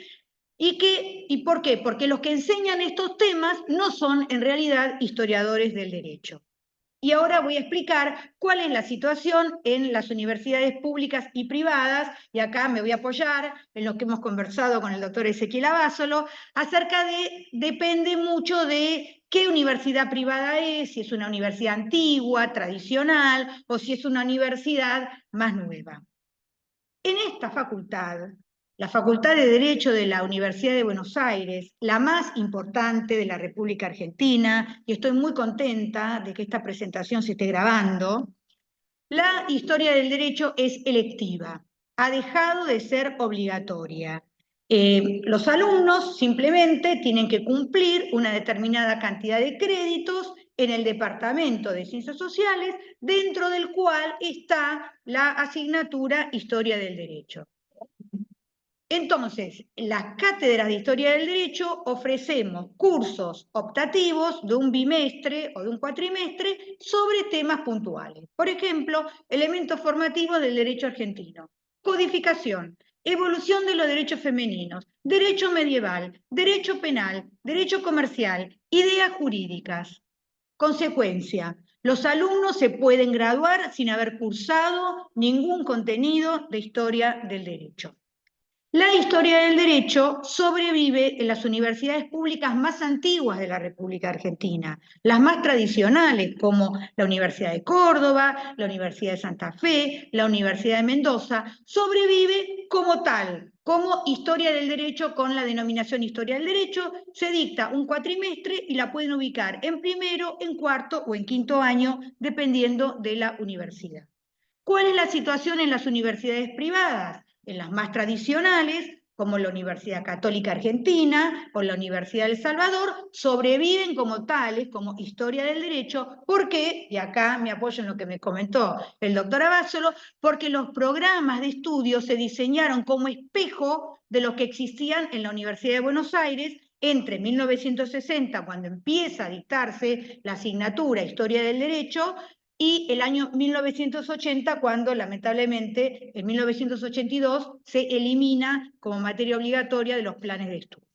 B: ¿y por qué? Porque los que enseñan estos temas no son en realidad historiadores del derecho. Y ahora voy a explicar cuál es la situación en las universidades públicas y privadas, y acá me voy a apoyar en lo que hemos conversado con el doctor Ezequiel Abasolo, acerca de, depende mucho de qué universidad privada es, si es una universidad antigua, tradicional, o si es una universidad más nueva. En esta facultad, la Facultad de Derecho de la Universidad de Buenos Aires, la más importante de la República Argentina, y estoy muy contenta de que esta presentación se esté grabando, la historia del derecho es electiva, ha dejado de ser obligatoria. Los alumnos simplemente tienen que cumplir una determinada cantidad de créditos en el Departamento de Ciencias Sociales, dentro del cual está la asignatura Historia del Derecho. Entonces, las cátedras de Historia del Derecho ofrecemos cursos optativos de un bimestre o de un cuatrimestre sobre temas puntuales. Por ejemplo, elementos formativos del derecho argentino, codificación, evolución de los derechos femeninos, derecho medieval, derecho penal, derecho comercial, ideas jurídicas. Consecuencia, los alumnos se pueden graduar sin haber cursado ningún contenido de historia del derecho. La historia del derecho sobrevive en las universidades públicas más antiguas de la República Argentina, las más tradicionales, como la Universidad de Córdoba, la Universidad de Santa Fe, la Universidad de Mendoza, sobrevive como tal, como historia del derecho con la denominación historia del derecho, se dicta un cuatrimestre y la pueden ubicar en primero, en cuarto o en quinto año, dependiendo de la universidad. ¿Cuál es la situación en las universidades privadas? En las más tradicionales, como la Universidad Católica Argentina o la Universidad del Salvador, sobreviven como tales, como historia del derecho. ¿Por qué? Y acá me apoyo en lo que me comentó el doctor Abasolo, porque los programas de estudio se diseñaron como espejo de los que existían en la Universidad de Buenos Aires entre 1960, cuando empieza a dictarse la asignatura Historia del Derecho, y el año 1980, cuando lamentablemente en 1982 se elimina como materia obligatoria de los planes de estudio.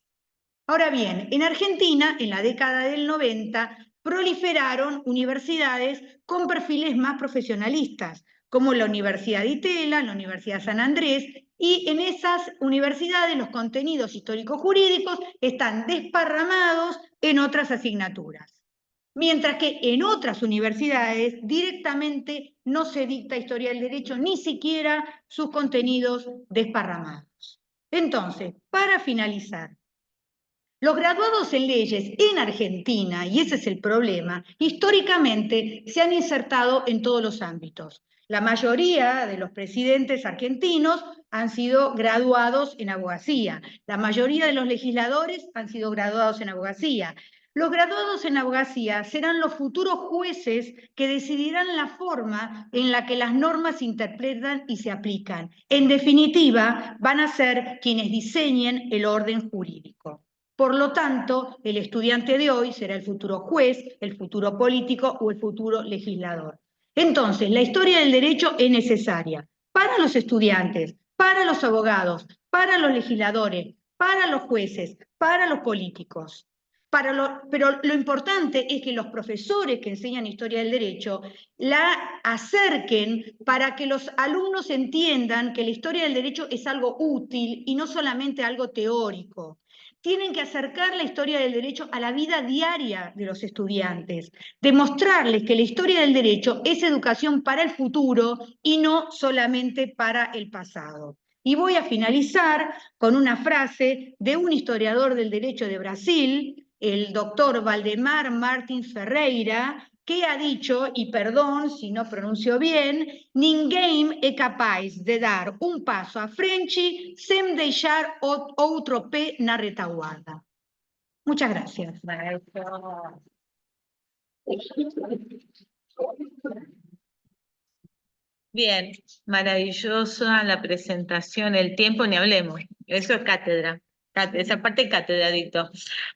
B: Ahora bien, en Argentina, en la década del 90, proliferaron universidades con perfiles más profesionalistas, como la Universidad de Itela, la Universidad San Andrés, y en esas universidades los contenidos histórico-jurídicos están desparramados en otras asignaturas. Mientras que en otras universidades directamente no se dicta historia del derecho, ni siquiera sus contenidos desparramados. Entonces, para finalizar, los graduados en leyes en Argentina, y ese es el problema, históricamente se han insertado en todos los ámbitos. La mayoría de los presidentes argentinos han sido graduados en abogacía. La mayoría de los legisladores han sido graduados en abogacía. Los graduados en abogacía serán los futuros jueces que decidirán la forma en la que las normas se interpretan y se aplican. En definitiva, van a ser quienes diseñen el orden jurídico. Por lo tanto, el estudiante de hoy será el futuro juez, el futuro político o el futuro legislador. Entonces, la historia del derecho es necesaria para los estudiantes, para los abogados, para los legisladores, para los jueces, para los políticos. Pero lo importante es que los profesores que enseñan historia del derecho la acerquen para que los alumnos entiendan que la historia del derecho es algo útil y no solamente algo teórico. Tienen que acercar la historia del derecho a la vida diaria de los estudiantes, demostrarles que la historia del derecho es educación para el futuro y no solamente para el pasado. Y voy a finalizar con una frase de un historiador del derecho de Brasil, el doctor Valdemar Martins Ferreira, que ha dicho, y perdón si no pronuncio bien, ninguém é capaz de dar un paso a frente sem deixar outro pé na retaguarda. Muchas gracias.
D: Bien, maravillosa la presentación, el tiempo ni hablemos, eso es cátedra, esa parte catedradito,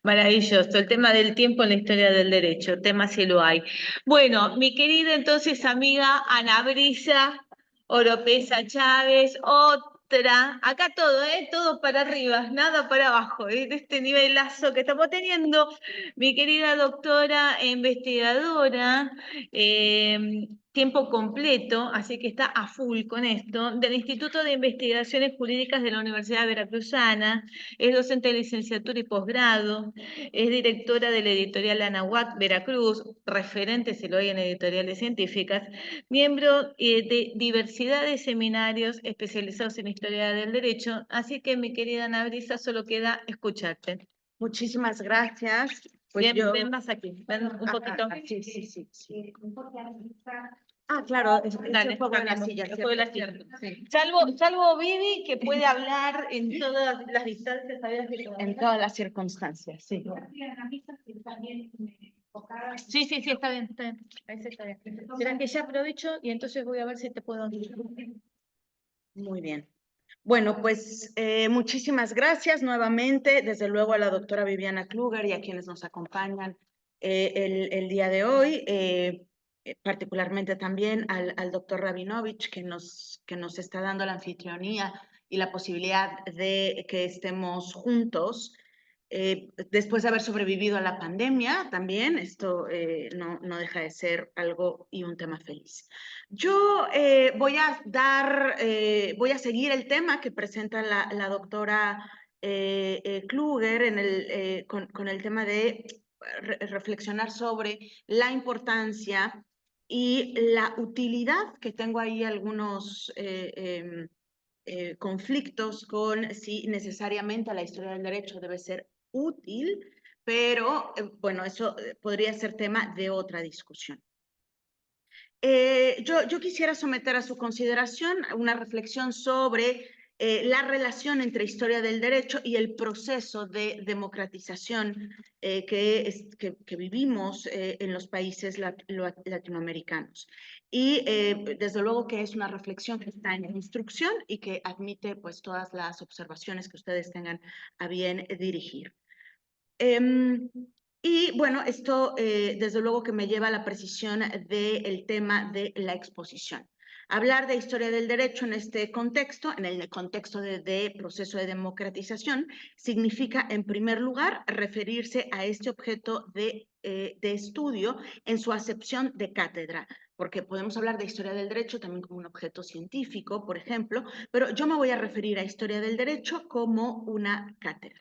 D: maravilloso, el tema del tiempo en la historia del derecho, tema si lo hay. Bueno, mi querida entonces amiga Ana Brisa Oropesa Chávez, otra, acá todo, todo para arriba, nada para abajo, de este nivelazo que estamos teniendo, mi querida doctora e investigadora, tiempo completo, así que está a full con esto, del Instituto de Investigaciones Jurídicas de la Universidad Veracruzana, es docente de licenciatura y posgrado, es directora de la editorial Anahuac Veracruz, referente, se lo hay en editoriales científicas, miembro de diversidad de seminarios especializados en historia del derecho, así que mi querida Ana Brisa, solo queda escucharte.
F: Muchísimas gracias. Pues
D: Bien,
F: yo...
D: ven más aquí, ven un poquito.
F: Sí. Ah, claro,
D: Dale,
F: un poco en la
D: cambiamos,
F: silla.
D: después de la silla.
F: Sí.
D: Salvo Vivi, que puede hablar en todas las distancias, ¿sabías que
F: En todas las circunstancias, sí.
D: Sí, está bien, está bien. Ahí sí está bien. Será que ya aprovecho y entonces voy a ver si te puedo...
F: Muy bien. Bueno, pues muchísimas gracias nuevamente, desde luego a la doctora Viviana Kluger y a quienes nos acompañan el día de hoy, particularmente también al doctor Rabinovich que nos está dando la anfitrionía y la posibilidad de que estemos juntos. Después de haber sobrevivido a la pandemia también, esto no deja de ser algo y un tema feliz. Yo voy a seguir el tema que presenta la doctora Kluger con el tema de reflexionar sobre la importancia y la utilidad, que tengo ahí algunos conflictos con si necesariamente la historia del derecho debe ser útil, pero bueno, eso podría ser tema de otra discusión. Yo quisiera someter a su consideración una reflexión sobre la relación entre historia del derecho y el proceso de democratización que vivimos en los países latinoamericanos. Y desde luego que es una reflexión que está en instrucción y que admite pues todas las observaciones que ustedes tengan a bien dirigir. Y bueno, esto desde luego que me lleva a la precisión del tema de la exposición. Hablar de historia del derecho en este contexto, en el contexto de proceso de democratización, significa en primer lugar referirse a este objeto de estudio en su acepción de cátedra, porque podemos hablar de historia del derecho también como un objeto científico, por ejemplo, pero yo me voy a referir a historia del derecho como una cátedra.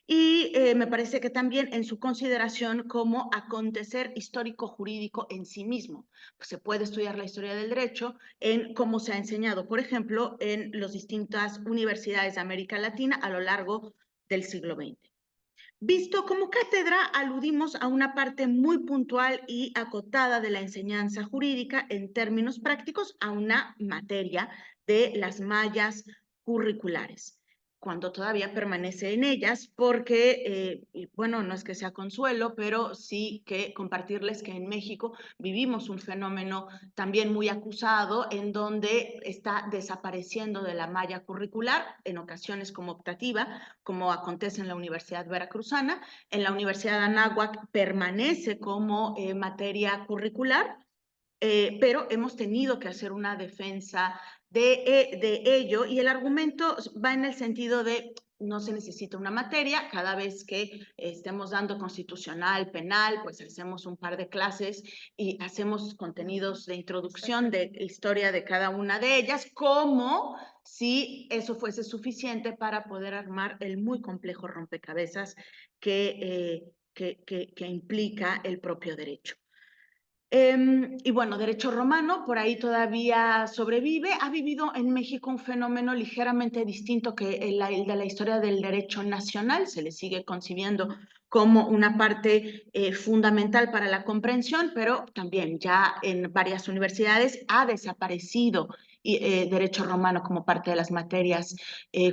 F: Y me parece que también en su consideración como acontecer histórico-jurídico en sí mismo. Pues se puede estudiar la historia del derecho en cómo se ha enseñado, por ejemplo, en las distintas universidades de América Latina a lo largo del siglo XX. Visto como cátedra, aludimos a una parte muy puntual y acotada de la enseñanza jurídica en términos prácticos a una materia de las mallas curriculares, cuando todavía permanece en ellas, porque, bueno, no es que sea consuelo, pero sí que compartirles que en México vivimos un fenómeno también muy acusado, en donde está desapareciendo de la malla curricular, en ocasiones como optativa, como acontece en la Universidad Veracruzana. En la Universidad de Anáhuac permanece como materia curricular, pero hemos tenido que hacer una defensa de ello, y el argumento va en el sentido de no se necesita una materia, cada vez que estemos dando constitucional, penal, pues hacemos un par de clases y hacemos contenidos de introducción de historia de cada una de ellas, como si eso fuese suficiente para poder armar el muy complejo rompecabezas que implica el propio derecho. Y bueno, derecho romano, por ahí todavía sobrevive. Ha vivido en México un fenómeno ligeramente distinto que el de la historia del derecho nacional. Se le sigue concibiendo como una parte fundamental para la comprensión, pero también ya en varias universidades ha desaparecido derecho romano como parte de las materias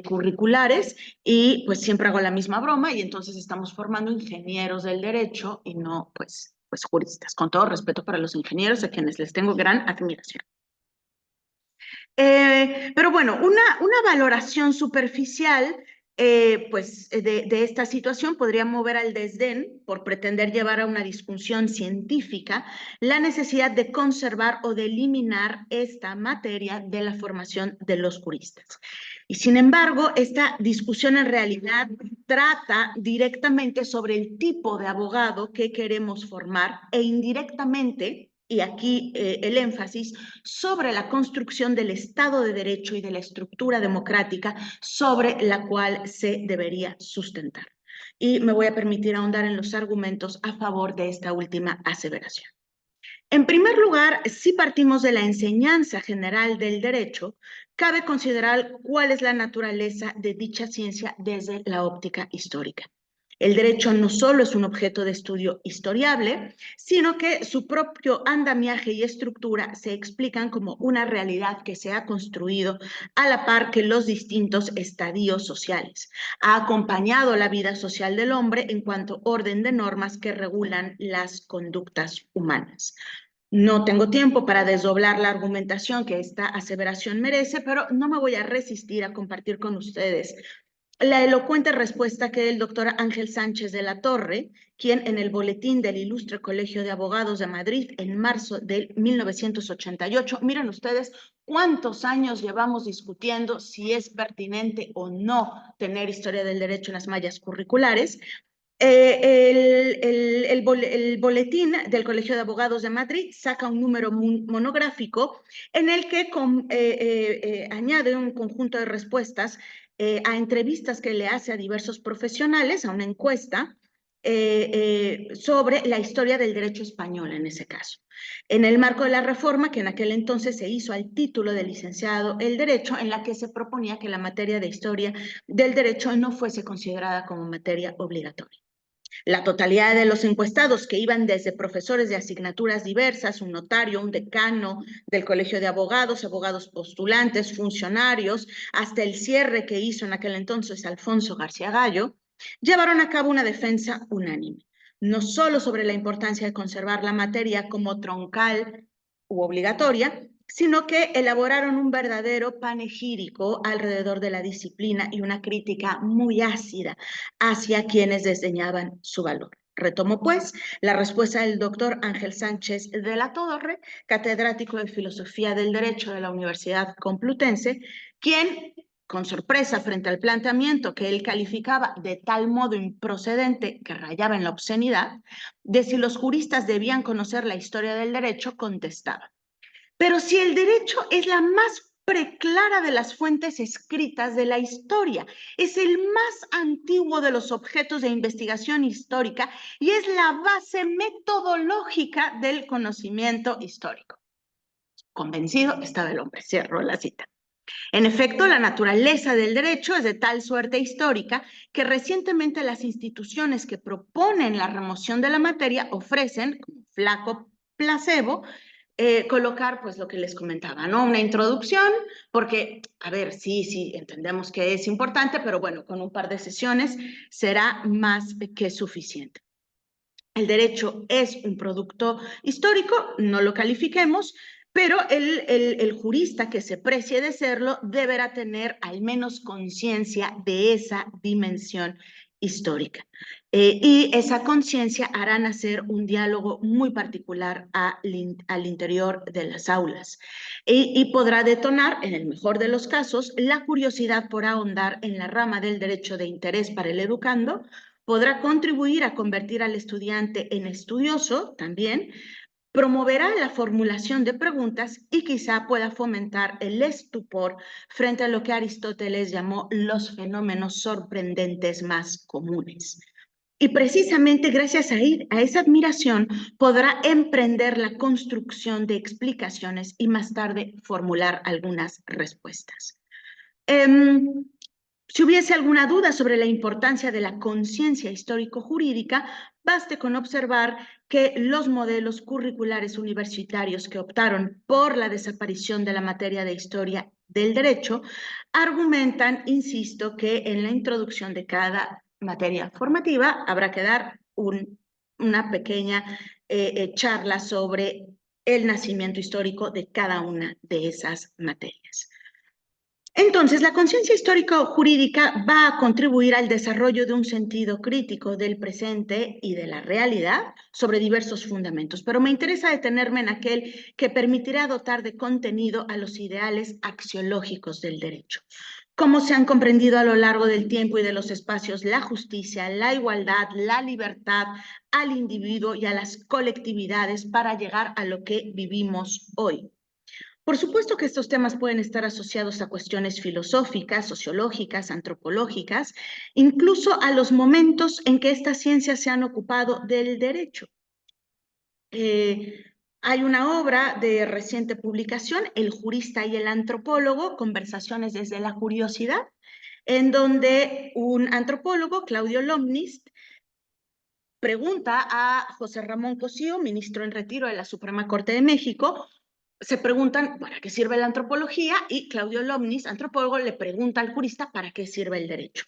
F: curriculares, y pues siempre hago la misma broma y entonces estamos formando ingenieros del derecho y no pues juristas, con todo respeto para los ingenieros a quienes les tengo gran admiración. Pero bueno, una valoración superficial de esta situación podría mover al desdén por pretender llevar a una discusión científica la necesidad de conservar o de eliminar esta materia de la formación de los juristas. Y sin embargo, esta discusión en realidad trata directamente sobre el tipo de abogado que queremos formar e indirectamente, y aquí el énfasis, sobre la construcción del Estado de Derecho y de la estructura democrática sobre la cual se debería sustentar. Y me voy a permitir ahondar en los argumentos a favor de esta última aseveración. En primer lugar, si partimos de la enseñanza general del derecho, cabe considerar cuál es la naturaleza de dicha ciencia desde la óptica histórica. El derecho no solo es un objeto de estudio historiable, sino que su propio andamiaje y estructura se explican como una realidad que se ha construido a la par que los distintos estadios sociales. Ha acompañado la vida social del hombre en cuanto orden de normas que regulan las conductas humanas. No tengo tiempo para desdoblar la argumentación que esta aseveración merece, pero no me voy a resistir a compartir con ustedes la elocuente respuesta que el doctor Ángel Sánchez de la Torre, quien en el boletín del Ilustre Colegio de Abogados de Madrid en marzo de 1988, miren ustedes cuántos años llevamos discutiendo si es pertinente o no tener historia del derecho en las mallas curriculares. El boletín del Colegio de Abogados de Madrid saca un número monográfico en el que añade un conjunto de respuestas a entrevistas que le hace a diversos profesionales, a una encuesta sobre la historia del derecho español en ese caso. En el marco de la reforma que en aquel entonces se hizo al título de licenciado en Derecho, en la que se proponía que la materia de historia del derecho no fuese considerada como materia obligatoria. La totalidad de los encuestados, que iban desde profesores de asignaturas diversas, un notario, un decano del Colegio de Abogados, abogados postulantes, funcionarios, hasta el cierre que hizo en aquel entonces Alfonso García Gallo, llevaron a cabo una defensa unánime, no solo sobre la importancia de conservar la materia como troncal u obligatoria, sino que elaboraron un verdadero panegírico alrededor de la disciplina y una crítica muy ácida hacia quienes desdeñaban su valor. Retomo, pues, la respuesta del doctor Ángel Sánchez de la Torre, catedrático de Filosofía del Derecho de la Universidad Complutense, quien, con sorpresa frente al planteamiento que él calificaba de tal modo improcedente que rayaba en la obscenidad, de si los juristas debían conocer la historia del derecho, contestaba: pero si el derecho es la más preclara de las fuentes escritas de la historia, es el más antiguo de los objetos de investigación histórica y es la base metodológica del conocimiento histórico. Convencido estaba el hombre, cierro la cita. En efecto, la naturaleza del derecho es de tal suerte histórica que recientemente las instituciones que proponen la remoción de la materia ofrecen, como flaco placebo, colocar pues lo que les comentaba, ¿no? Una introducción, porque, a ver, sí, entendemos que es importante, pero bueno, con un par de sesiones será más que suficiente. El derecho es un producto histórico, no lo califiquemos, pero el jurista que se precie de serlo deberá tener al menos conciencia de esa dimensión histórica. Y esa conciencia hará nacer un diálogo muy particular al interior de las aulas y podrá detonar, en el mejor de los casos, la curiosidad por ahondar en la rama del derecho de interés para el educando, podrá contribuir a convertir al estudiante en estudioso también, promoverá la formulación de preguntas y quizá pueda fomentar el estupor frente a lo que Aristóteles llamó los fenómenos sorprendentes más comunes. Y precisamente gracias a esa admiración podrá emprender la construcción de explicaciones y más tarde formular algunas respuestas. Si hubiese alguna duda sobre la importancia de la conciencia histórico-jurídica, baste con observar que los modelos curriculares universitarios que optaron por la desaparición de la materia de historia del derecho argumentan, insisto, que en la introducción de cada materia formativa habrá que dar una pequeña charla sobre el nacimiento histórico de cada una de esas materias. Entonces, la conciencia histórico-jurídica va a contribuir al desarrollo de un sentido crítico del presente y de la realidad sobre diversos fundamentos, pero me interesa detenerme en aquel que permitirá dotar de contenido a los ideales axiológicos del derecho. Cómo se han comprendido a lo largo del tiempo y de los espacios la justicia, la igualdad, la libertad al individuo y a las colectividades para llegar a lo que vivimos hoy. Por supuesto que estos temas pueden estar asociados a cuestiones filosóficas, sociológicas, antropológicas, incluso a los momentos en que estas ciencias se han ocupado del derecho. Hay una obra de reciente publicación, El jurista y el antropólogo, Conversaciones desde la curiosidad, en donde un antropólogo, Claudio Lomnitz, pregunta a José Ramón Cosío, ministro en retiro de la Suprema Corte de México. Se preguntan para qué sirve la antropología y Claudio Lomnitz, antropólogo, le pregunta al jurista para qué sirve el derecho.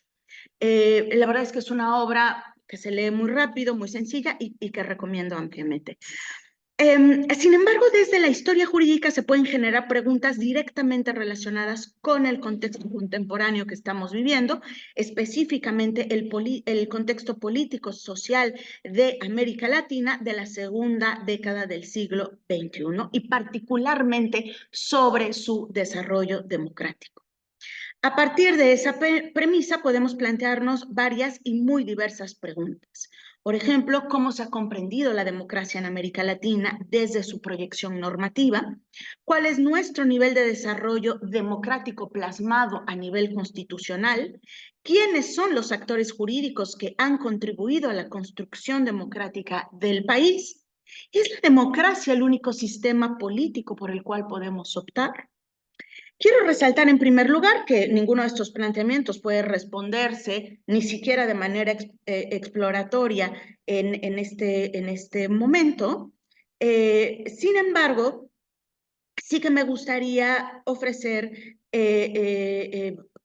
F: La verdad es que es una obra que se lee muy rápido, muy sencilla y que recomiendo ampliamente. Sin embargo, desde la historia jurídica se pueden generar preguntas directamente relacionadas con el contexto contemporáneo que estamos viviendo, específicamente el contexto político-social de América Latina de la segunda década del siglo XXI y particularmente sobre su desarrollo democrático. A partir de esa premisa podemos plantearnos varias y muy diversas preguntas. Por ejemplo, ¿cómo se ha comprendido la democracia en América Latina desde su proyección normativa? ¿Cuál es nuestro nivel de desarrollo democrático plasmado a nivel constitucional? ¿Quiénes son los actores jurídicos que han contribuido a la construcción democrática del país? ¿Es la democracia el único sistema político por el cual podemos optar? Quiero resaltar en primer lugar que ninguno de estos planteamientos puede responderse ni siquiera de manera exploratoria en este momento. Sin embargo, sí que me gustaría ofrecer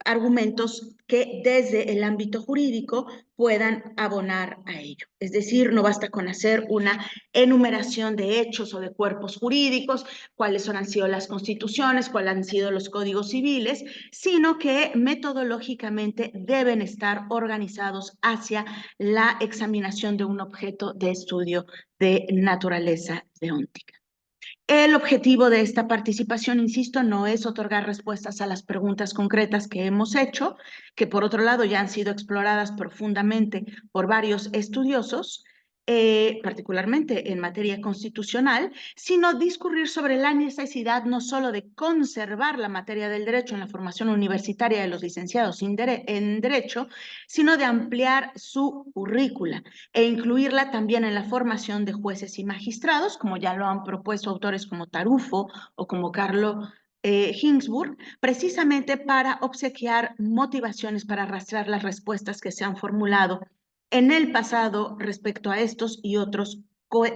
F: argumentos que desde el ámbito jurídico puedan abonar a ello. Es decir, no basta con hacer una enumeración de hechos o de cuerpos jurídicos, cuáles han sido las constituciones, cuáles han sido los códigos civiles, sino que metodológicamente deben estar organizados hacia la examinación de un objeto de estudio de naturaleza deóntica. El objetivo de esta participación, insisto, no es otorgar respuestas a las preguntas concretas que hemos hecho, que por otro lado ya han sido exploradas profundamente por varios estudiosos, particularmente en materia constitucional, sino discurrir sobre la necesidad no solo de conservar la materia del derecho en la formación universitaria de los licenciados en Derecho, sino de ampliar su currícula e incluirla también en la formación de jueces y magistrados, como ya lo han propuesto autores como Tarufo o como Carlo Hinsburg, precisamente para obsequiar motivaciones para arrastrar las respuestas que se han formulado en el pasado respecto a estos y otros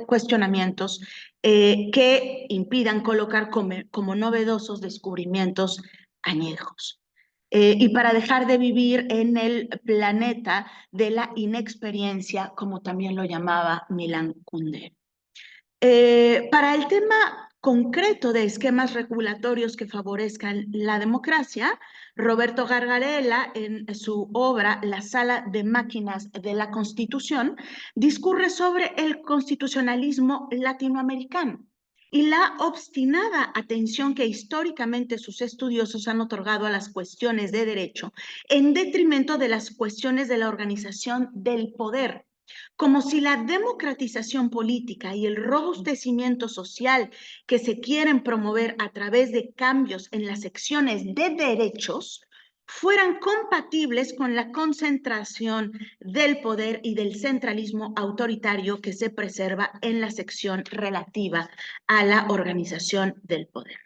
F: cuestionamientos que impidan colocar como novedosos descubrimientos añejos. Y para dejar de vivir en el planeta de la inexperiencia, como también lo llamaba Milan Kundera. Para el tema concreto de esquemas regulatorios que favorezcan la democracia, Roberto Gargarella, en su obra La Sala de Máquinas de la Constitución, discurre sobre el constitucionalismo latinoamericano y la obstinada atención que históricamente sus estudiosos han otorgado a las cuestiones de derecho en detrimento de las cuestiones de la organización del poder, como si la democratización política y el robustecimiento social que se quieren promover a través de cambios en las secciones de derechos fueran compatibles con la concentración del poder y del centralismo autoritario que se preserva en la sección relativa a la organización del poder.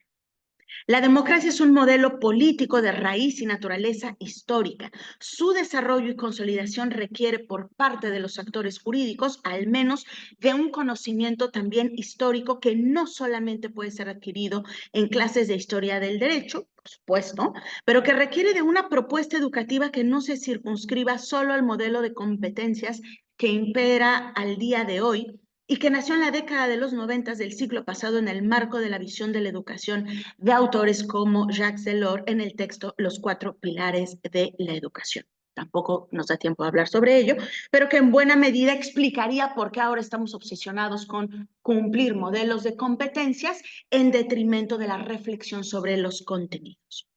F: La democracia es un modelo político de raíz y naturaleza histórica. Su desarrollo y consolidación requiere por parte de los actores jurídicos, al menos, de un conocimiento también histórico que no solamente puede ser adquirido en clases de historia del derecho, por supuesto, pero que requiere de una propuesta educativa que no se circunscriba solo al modelo de competencias que impera al día de hoy, y que nació en la década de los 90 del siglo pasado en el marco de la visión de la educación de autores como Jacques Delors en el texto Los 4 pilares de la educación. Tampoco nos da tiempo de hablar sobre ello, pero que en buena medida explicaría por qué ahora estamos obsesionados con cumplir modelos de competencias en detrimento de la reflexión sobre los contenidos.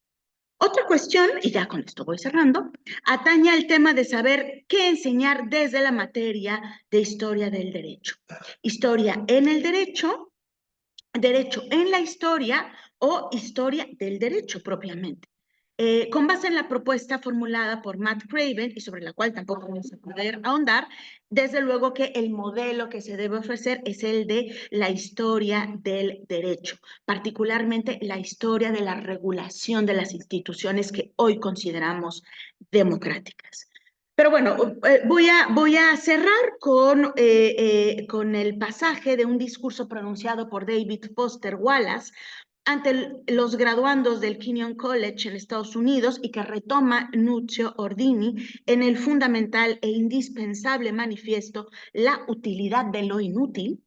F: Otra cuestión, y ya con esto voy cerrando, atañe al tema de saber qué enseñar desde la materia de historia del derecho. Historia en el derecho, derecho en la historia o historia del derecho propiamente. Con base en la propuesta formulada por Matt Craven y sobre la cual tampoco vamos a poder ahondar, desde luego que el modelo que se debe ofrecer es el de la historia del derecho, particularmente la historia de la regulación de las instituciones que hoy consideramos democráticas. Pero bueno, voy a cerrar con el pasaje de un discurso pronunciado por David Foster Wallace ante los graduandos del Kenyon College en Estados Unidos y que retoma Nuccio Ordini en el fundamental e indispensable manifiesto La utilidad de lo inútil,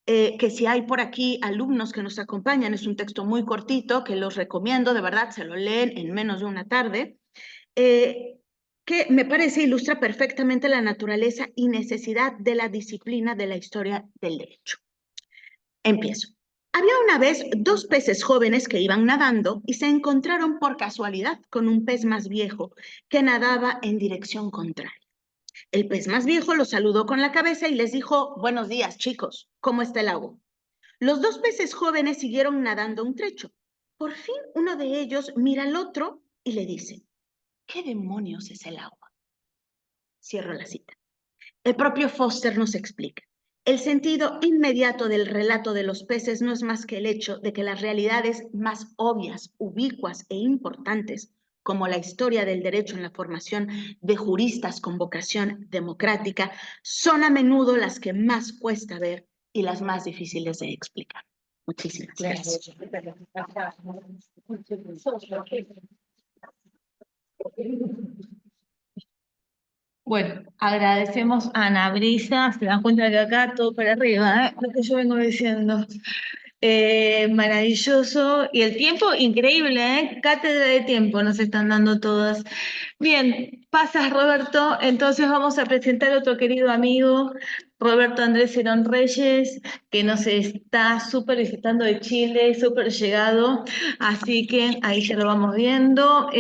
F: que si hay por aquí alumnos que nos acompañan, es un texto muy cortito que los recomiendo, de verdad, se lo leen en menos de una tarde, que me parece ilustra perfectamente la naturaleza y necesidad de la disciplina de la historia del derecho. Empiezo. Había una vez 2 peces jóvenes que iban nadando y se encontraron por casualidad con un pez más viejo que nadaba en dirección contraria. El pez más viejo los saludó con la cabeza y les dijo: buenos días, chicos, ¿cómo está el agua? Los 2 peces jóvenes siguieron nadando un trecho. Por fin uno de ellos mira al otro y le dice: ¿qué demonios es el agua? Cierro la cita. El propio Foster nos explica. El sentido inmediato del relato de los peces no es más que el hecho de que las realidades más obvias, ubicuas e importantes, como la historia del derecho en la formación de juristas con vocación democrática, son a menudo las que más cuesta ver y las más difíciles de explicar. Muchísimas gracias.
D: Bueno, agradecemos a Ana Brisa, se dan cuenta que acá todo para arriba, lo que yo vengo diciendo. Maravilloso, y el tiempo increíble, cátedra de tiempo nos están dando todas. Bien, pasas Roberto, entonces vamos a presentar a otro querido amigo, Roberto Andrés Herón Reyes, que nos está súper visitando de Chile, súper llegado, así que ahí ya lo vamos viendo.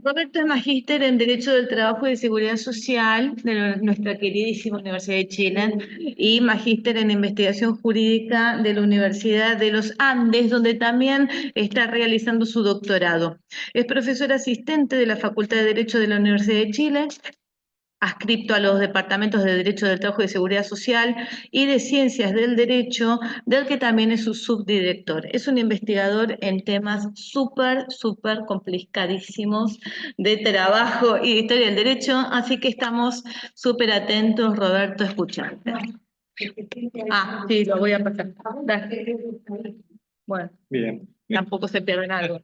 D: Roberto es magíster en Derecho del Trabajo y de Seguridad Social de nuestra queridísima Universidad de Chile y magíster en Investigación Jurídica de la Universidad de los Andes, donde también está realizando su doctorado. Es profesor asistente de la Facultad de Derecho de la Universidad de Chile, adscripto a los departamentos de Derecho del Trabajo y de Seguridad Social y de Ciencias del Derecho, del que también es su subdirector. Es un investigador en temas súper complicadísimos de trabajo y de historia del derecho, así que estamos súper atentos, Roberto, a escucharte. Ah, sí, lo voy a pasar. Dale. Bueno,
E: Bien.
D: tampoco se pierden algo.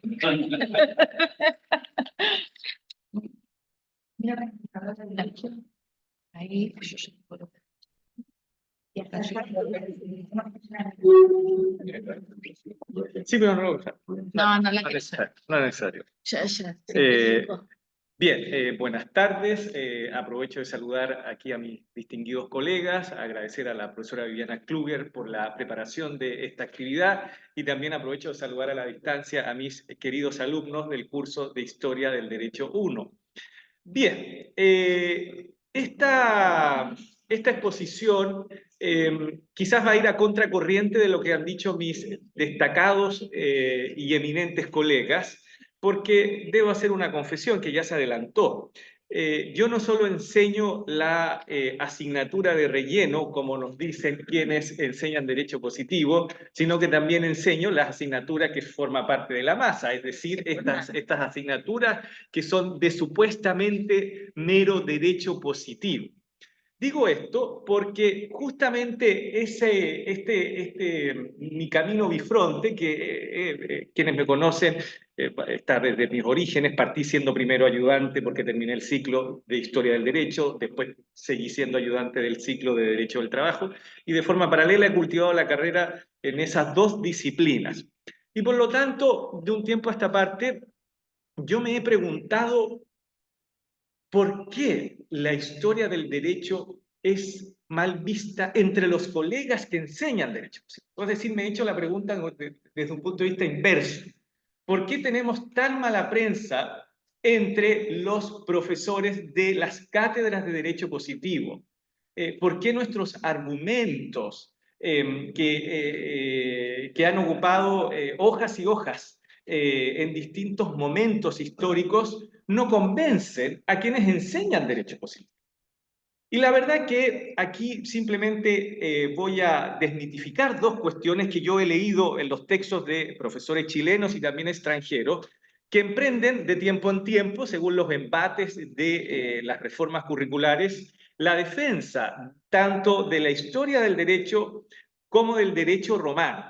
D: Ahí.
E: Sí, pero no,
D: No, la
E: no es necesario.
D: Ya.
E: Bien, buenas tardes. Aprovecho de saludar aquí a mis distinguidos colegas, agradecer a la profesora Viviana Kluger por la preparación de esta actividad y también aprovecho de saludar a la distancia a mis queridos alumnos del curso de Historia del Derecho 1. Bien, esta exposición quizás va a ir a contracorriente de lo que han dicho mis destacados y eminentes colegas,
G: porque debo hacer una confesión que ya se adelantó. Yo no solo enseño la asignatura de relleno, como nos dicen quienes enseñan Derecho Positivo, sino que también enseño las asignaturas que forman parte de la masa, es decir, estas asignaturas que son de supuestamente mero derecho positivo. Digo esto porque justamente mi camino bifronte, que quienes me conocen, está desde mis orígenes, partí siendo primero ayudante porque terminé el ciclo de Historia del Derecho, después seguí siendo ayudante del ciclo de Derecho del Trabajo, y de forma paralela he cultivado la carrera en esas dos disciplinas. Y por lo tanto, de un tiempo a esta parte, yo me he preguntado ¿por qué la historia del derecho es mal vista entre los colegas que enseñan derecho? Es decir, me he hecho la pregunta desde un punto de vista inverso. ¿Por qué tenemos tan mala prensa entre los profesores de las cátedras de derecho positivo? ¿Por qué nuestros argumentos que han ocupado hojas y hojas en distintos momentos históricos no convencen a quienes enseñan derecho positivo? Y la verdad que aquí simplemente voy a desmitificar dos cuestiones que yo he leído en los textos de profesores chilenos y también extranjeros, que emprenden de tiempo en tiempo, según los embates de las reformas curriculares, la defensa tanto de la historia del derecho como del derecho romano.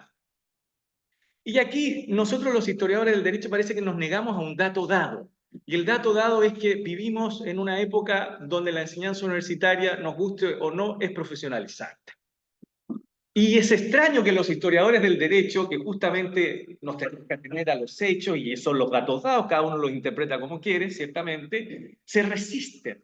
G: Y aquí nosotros los historiadores del derecho parece que nos negamos a un dato dado. Y el dato dado es que vivimos en una época donde la enseñanza universitaria, nos guste o no, es profesionalizante. Y es extraño que los historiadores del derecho, que justamente nos tenemos que atener a los hechos, y son los datos dados, cada uno los interpreta como quiere, ciertamente, se resisten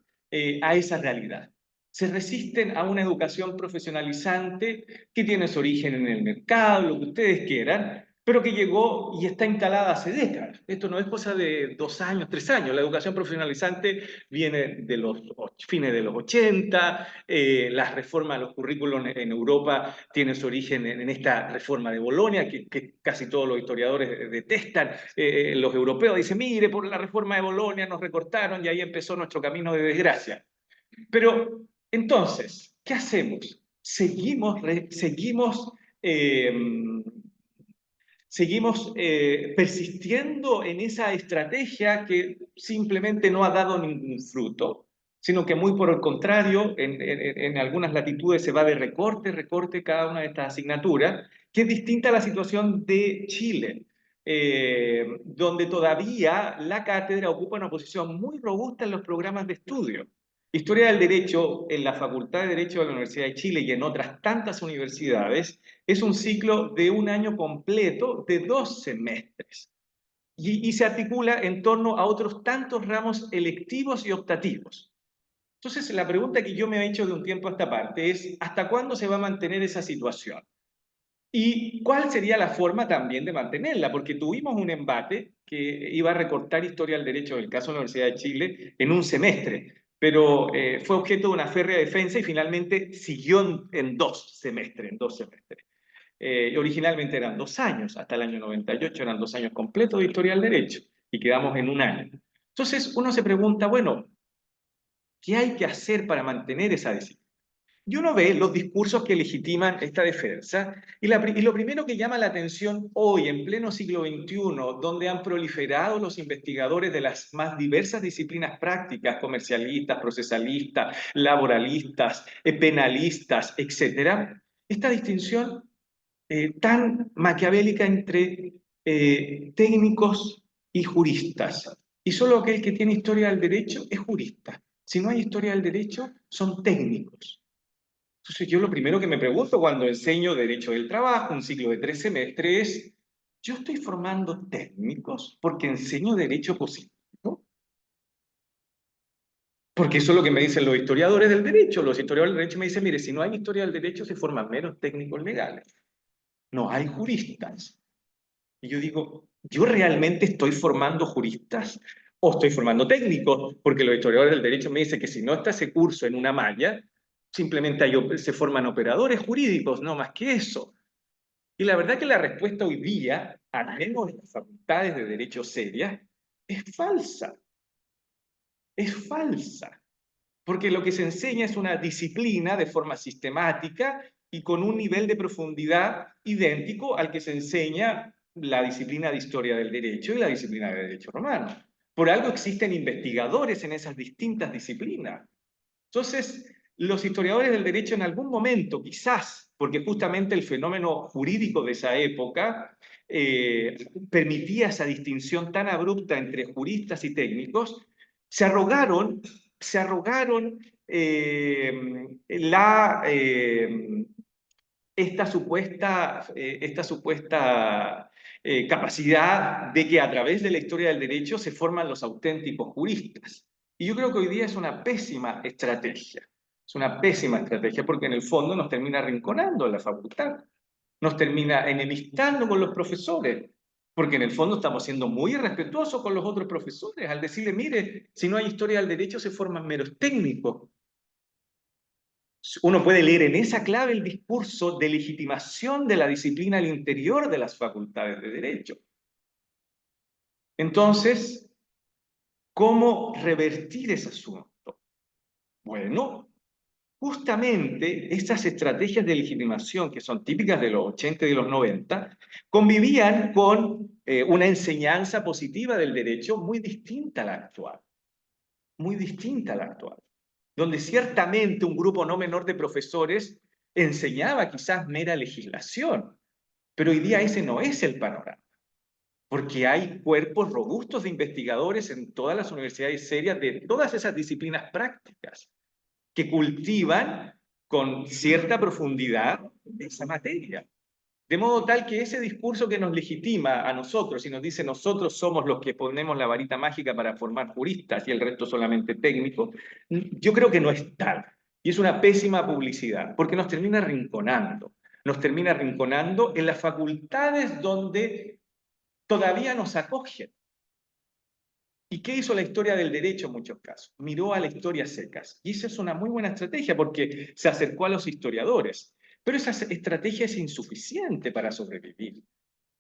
G: a esa realidad. Se resisten a una educación profesionalizante que tiene su origen en el mercado, lo que ustedes quieran, pero que llegó y está instalada hace décadas. Esto no es cosa de 2 años, 3 años. La educación profesionalizante viene de los fines de los 80, las reformas a los currículos en Europa tienen su origen en esta reforma de Bolonia, que casi todos los historiadores detestan. Los europeos dicen, mire, por la reforma de Bolonia nos recortaron y ahí empezó nuestro camino de desgracia. Pero entonces, ¿qué hacemos? Seguimos persistiendo en esa estrategia que simplemente no ha dado ningún fruto, sino que muy por el contrario, en algunas latitudes se va de recorte cada una de estas asignaturas, que es distinta a la situación de Chile, donde todavía la cátedra ocupa una posición muy robusta en los programas de estudio. Historia del Derecho en la Facultad de Derecho de la Universidad de Chile y en otras tantas universidades es un ciclo de un año completo de 2 semestres y se articula en torno a otros tantos ramos electivos y optativos. Entonces, la pregunta que yo me he hecho de un tiempo a esta parte es ¿hasta cuándo se va a mantener esa situación? ¿Y cuál sería la forma también de mantenerla? Porque tuvimos un embate que iba a recortar Historia del Derecho del caso de la Universidad de Chile en un semestre, pero fue objeto de una férrea defensa y finalmente siguió en 2 semestres, originalmente eran 2 años, hasta el año 98 eran 2 años completos de Historia del Derecho y quedamos en un año. Entonces uno se pregunta, bueno, ¿qué hay que hacer para mantener esa disciplina? Y uno ve los discursos que legitiman esta defensa y lo primero que llama la atención hoy, en pleno siglo XXI, donde han proliferado los investigadores de las más diversas disciplinas prácticas, comercialistas, procesalistas, laboralistas, penalistas, etc., esta distinción tan maquiavélica entre técnicos y juristas. Y solo aquel que tiene historia del derecho es jurista. Si no hay historia del derecho, son técnicos. Entonces yo lo primero que me pregunto cuando enseño Derecho del Trabajo, un ciclo de 3 semestres, es, ¿yo estoy formando técnicos porque enseño Derecho Positivo? Porque eso es lo que me dicen los historiadores del derecho. Los historiadores del derecho me dicen, mire, si no hay historia del derecho se forman menos técnicos legales. No hay juristas. Y yo digo, ¿yo realmente estoy formando juristas o estoy formando técnicos? Porque los historiadores del derecho me dicen que si no está ese curso en una malla, simplemente se forman operadores jurídicos, no más que eso. Y la verdad que la respuesta hoy día, al menos en las facultades de derecho serias, es falsa. Es falsa. Porque lo que se enseña es una disciplina de forma sistemática y con un nivel de profundidad idéntico al que se enseña la disciplina de historia del derecho y la disciplina de derecho romano. Por algo existen investigadores en esas distintas disciplinas. Entonces, los historiadores del derecho en algún momento, quizás, porque justamente el fenómeno jurídico de esa época permitía esa distinción tan abrupta entre juristas y técnicos, se arrogaron esta supuesta capacidad de que a través de la historia del derecho se forman los auténticos juristas. Y yo creo que hoy día es una pésima estrategia. Es una pésima estrategia porque en el fondo nos termina arrinconando en la facultad. Nos termina enemistando con los profesores. Porque en el fondo estamos siendo muy irrespetuosos con los otros profesores al decirle, mire, si no hay historia del derecho se forman meros técnicos. Uno puede leer en esa clave el discurso de legitimación de la disciplina al interior de las facultades de derecho. Entonces, ¿cómo revertir ese asunto? Bueno, justamente estas estrategias de legitimación que son típicas de los 80 y de los 90 convivían con una enseñanza positiva del derecho muy distinta a la actual. Muy distinta a la actual. Donde ciertamente un grupo no menor de profesores enseñaba quizás mera legislación, pero hoy día ese no es el panorama, porque hay cuerpos robustos de investigadores en todas las universidades serias de todas esas disciplinas prácticas que cultivan con cierta profundidad esa materia. De modo tal que ese discurso que nos legitima a nosotros y nos dice nosotros somos los que ponemos la varita mágica para formar juristas y el resto solamente técnico, yo creo que no es tal. Y es una pésima publicidad, porque nos termina arrinconando. Nos termina arrinconando en las facultades donde todavía nos acogen. ¿Y qué hizo la historia del derecho en muchos casos? Miró a la historia secas. Y esa es una muy buena estrategia porque se acercó a los historiadores. Pero esa estrategia es insuficiente para sobrevivir.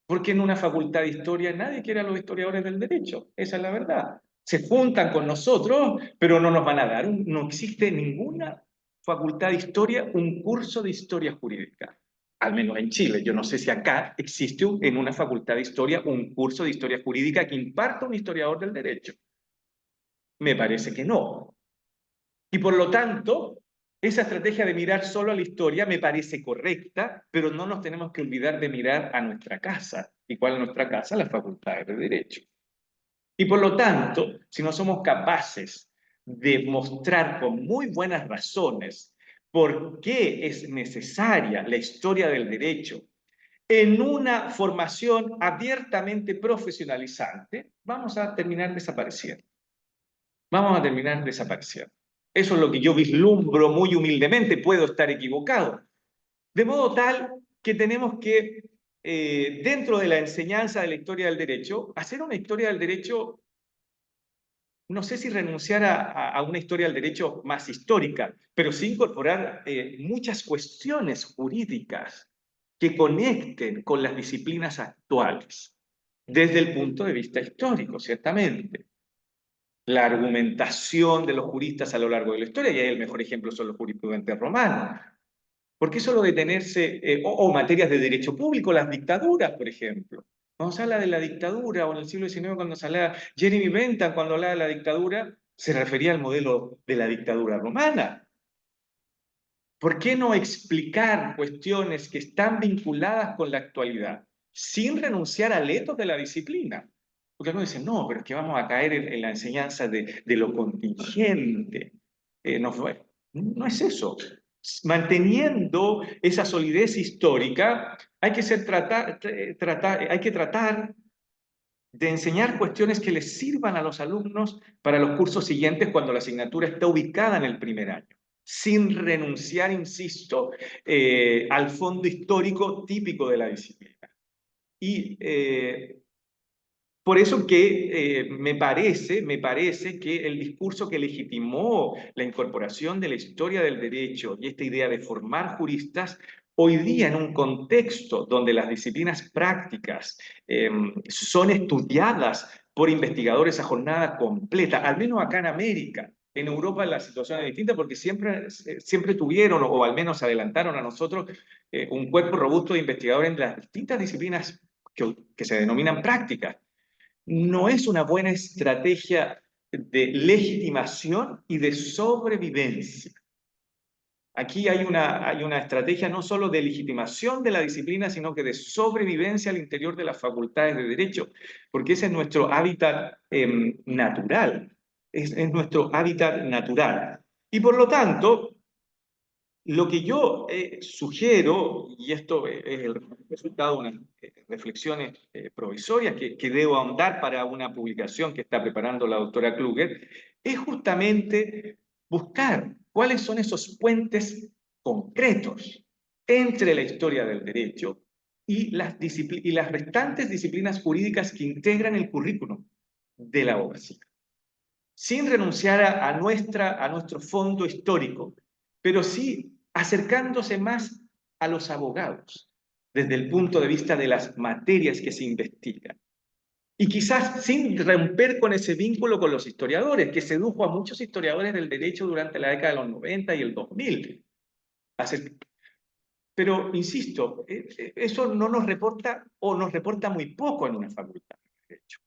G: Porque en una facultad de historia nadie quiere a los historiadores del derecho. Esa es la verdad. Se juntan con nosotros, pero no nos van a dar. No existe en ninguna facultad de historia un curso de historia jurídica. Al menos en Chile. Yo no sé si acá existe en una facultad de historia un curso de historia jurídica que imparta un historiador del derecho. Me parece que no. Y por lo tanto, esa estrategia de mirar solo a la historia me parece correcta, pero no nos tenemos que olvidar de mirar a nuestra casa. ¿Y cuál es nuestra casa? Las facultades de Derecho. Y por lo tanto, si no somos capaces de mostrar con muy buenas razones por qué es necesaria la historia del derecho en una formación abiertamente profesionalizante, vamos a terminar desapareciendo. Vamos a terminar desapareciendo. Eso es lo que yo vislumbro muy humildemente, puedo estar equivocado. De modo tal que tenemos que, dentro de la enseñanza de la historia del derecho, hacer una historia del derecho, no sé si renunciar a una historia del derecho más histórica, pero sí incorporar muchas cuestiones jurídicas que conecten con las disciplinas actuales, desde el punto de vista histórico, ciertamente. La argumentación de los juristas a lo largo de la historia, y ahí el mejor ejemplo son los jurisprudentes romanos. ¿Por qué solo detenerse, o materias de derecho público, las dictaduras, por ejemplo? Cuando se habla de la dictadura, o en el siglo XIX, cuando se hablaba, Jeremy Bentham, cuando hablaba de la dictadura, se refería al modelo de la dictadura romana. ¿Por qué no explicar cuestiones que están vinculadas con la actualidad, sin renunciar al ethos de la disciplina? Porque algunos dicen, no, pero es que vamos a caer en la enseñanza de lo contingente. No es eso. Manteniendo esa solidez histórica, hay que tratar de enseñar cuestiones que les sirvan a los alumnos para los cursos siguientes cuando la asignatura está ubicada en el primer año, sin renunciar, insisto, al fondo histórico típico de la disciplina. Y por eso que me parece que el discurso que legitimó la incorporación de la historia del derecho y esta idea de formar juristas, hoy día en un contexto donde las disciplinas prácticas son estudiadas por investigadores a jornada completa, al menos acá en América. En Europa la situación es distinta porque siempre tuvieron, o al menos adelantaron a nosotros, un cuerpo robusto de investigadores en las distintas disciplinas que se denominan prácticas. No es una buena estrategia de legitimación y de sobrevivencia. Aquí hay una estrategia no solo de legitimación de la disciplina, sino que de sobrevivencia al interior de las facultades de Derecho, porque ese es nuestro hábitat natural, es nuestro hábitat natural. Y por lo tanto, lo que yo sugiero, y esto es el resultado de unas reflexiones provisorias que debo ahondar para una publicación que está preparando la doctora Kluger, es justamente buscar cuáles son esos puentes concretos entre la historia del derecho y las restantes disciplinas jurídicas que integran el currículum de la abogacía, sin renunciar a nuestro fondo histórico, pero sí acercándose más a los abogados, desde el punto de vista de las materias que se investigan. Y quizás sin romper con ese vínculo con los historiadores, que sedujo a muchos historiadores del derecho durante la década de los 90 y el 2000. Pero, insisto, eso no nos reporta, o nos reporta muy poco en una facultad de derecho.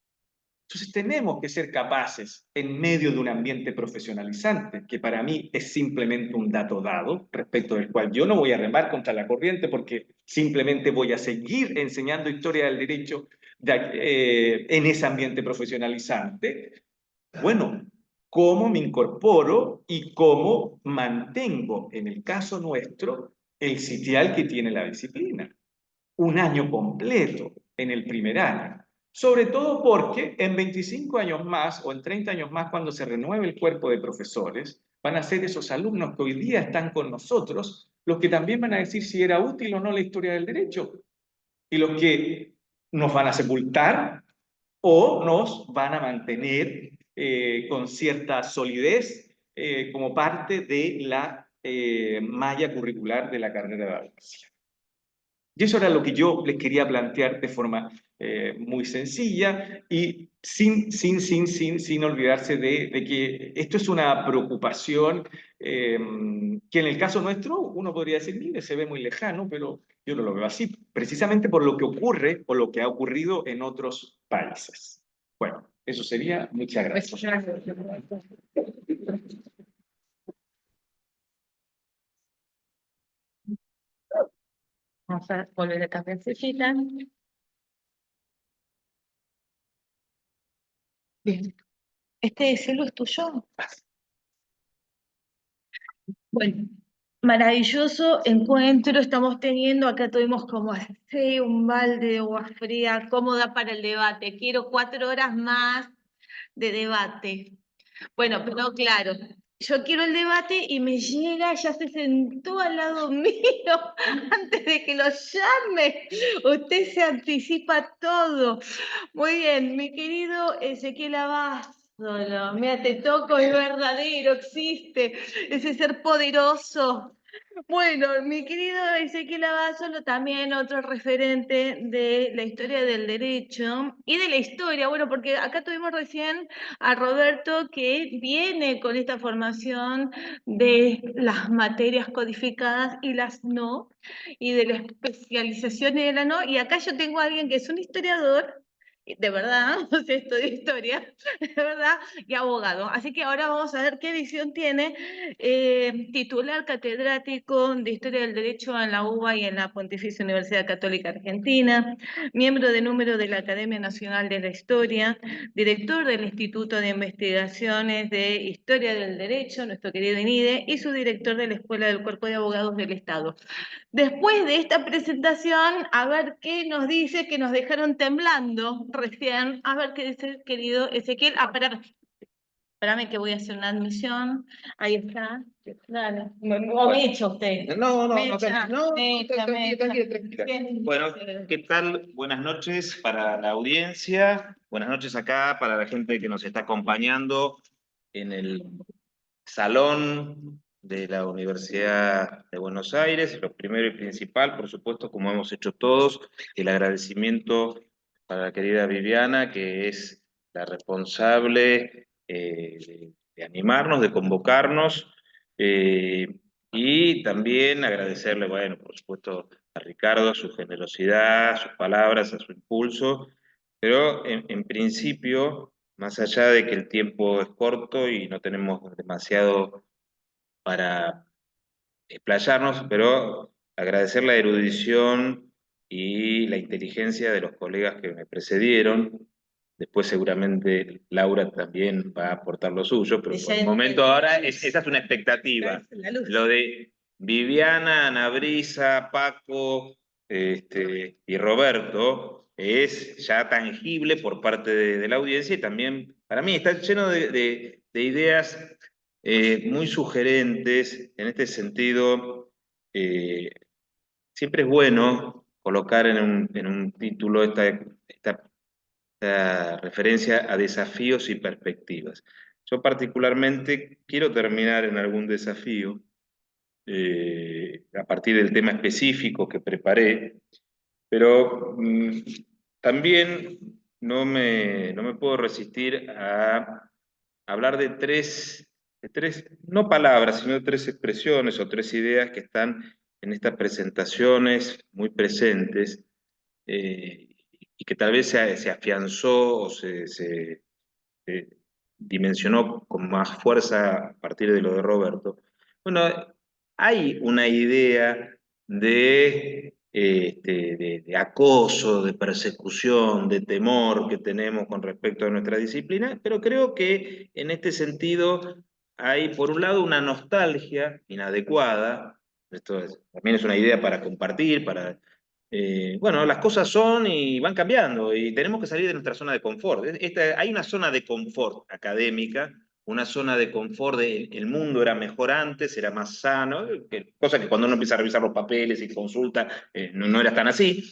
G: Entonces tenemos que ser capaces, en medio de un ambiente profesionalizante, que para mí es simplemente un dato dado, respecto del cual yo no voy a remar contra la corriente, porque simplemente voy a seguir enseñando historia del derecho en ese ambiente profesionalizante. Bueno, ¿cómo me incorporo y cómo mantengo, en el caso nuestro, el sitial que tiene la disciplina? Un año completo en el primer año. Sobre todo porque en 25 años más o en 30 años más, cuando se renueve el cuerpo de profesores, van a ser esos alumnos que hoy día están con nosotros los que también van a decir si era útil o no la historia del derecho, y los que nos van a sepultar o nos van a mantener con cierta solidez como parte de la malla curricular de la carrera de abogacía. Y eso era lo que yo les quería plantear de forma muy sencilla y sin olvidarse de que esto es una preocupación que en el caso nuestro uno podría decir, mire, se ve muy lejano, pero yo no lo veo así, precisamente por lo que ocurre o lo que ha ocurrido en otros países. Bueno, eso sería. Muchas gracias.
D: Vamos a volver a cafecita. Bien. ¿Este celu es tuyo? Bueno, maravilloso encuentro estamos teniendo. Acá tuvimos como así un balde de agua fría, cómoda para el debate. Quiero 4 horas más de debate. Bueno, pero claro, yo quiero el debate y me llega, ya se sentó al lado mío antes de que lo llame. Usted se anticipa todo. Muy bien, mi querido Ezequiel Abasolo. Mira, te toco, es verdadero, existe ese ser poderoso. Bueno, mi querido Ezequiel Abasolo, también otro referente de la historia del derecho y de la historia, bueno, porque acá tuvimos recién a Roberto que viene con esta formación de las materias codificadas y las no, y de la especialización y de la no, y acá yo tengo a alguien que es un historiador, de verdad, o sea, estudia historia, de verdad, y abogado. Así que ahora vamos a ver qué visión tiene, titular catedrático de Historia del Derecho en la UBA y en la Pontificia Universidad Católica Argentina, miembro de número de la Academia Nacional de la Historia, director del Instituto de Investigaciones de Historia del Derecho, nuestro querido INIDE, y su director de la Escuela del Cuerpo de Abogados del Estado. Después de esta presentación, a ver qué nos dice, que nos dejaron temblando recién. A ver qué dice el querido Ezequiel. Espérame que voy a hacer una admisión. Ahí está. Dale. O me echa usted.
H: No,
D: tranquila.
H: Bueno, ¿qué tal? Buenas noches para la audiencia. Buenas noches acá para la gente que nos está acompañando en el salón de la Universidad de Buenos Aires. Lo primero y principal, por supuesto, como hemos hecho todos, el agradecimiento para la querida Viviana, que es la responsable de animarnos, de convocarnos, y también agradecerle, bueno, por supuesto, a Ricardo, su generosidad, sus palabras, a su impulso, pero en principio, más allá de que el tiempo es corto y no tenemos demasiado para explayarnos, pero agradecer la erudición y la inteligencia de los colegas que me precedieron. Después seguramente Laura también va a aportar lo suyo, pero por el momento ahora esa es una expectativa. Lo de Viviana, Ana Brisa, Paco y Roberto es ya tangible por parte de la audiencia y también para mí está lleno de ideas muy sugerentes. En este sentido, siempre es bueno colocar en un título esta referencia a desafíos y perspectivas. Yo particularmente quiero terminar en algún desafío, a partir del tema específico que preparé, pero también no me puedo resistir a hablar de tres, no palabras, sino de tres expresiones o tres ideas que están en estas presentaciones muy presentes, y que tal vez se afianzó o se dimensionó con más fuerza a partir de lo de Roberto. Bueno, hay una idea de acoso, de persecución, de temor que tenemos con respecto a nuestra disciplina, pero creo que en este sentido hay, por un lado, una nostalgia inadecuada. También es una idea para compartir, bueno, las cosas son y van cambiando y tenemos que salir de nuestra zona de confort. Hay una zona de confort académica, una zona de confort de el mundo era mejor antes, era más sano, cosa que cuando uno empieza a revisar los papeles y consulta, no era tan así.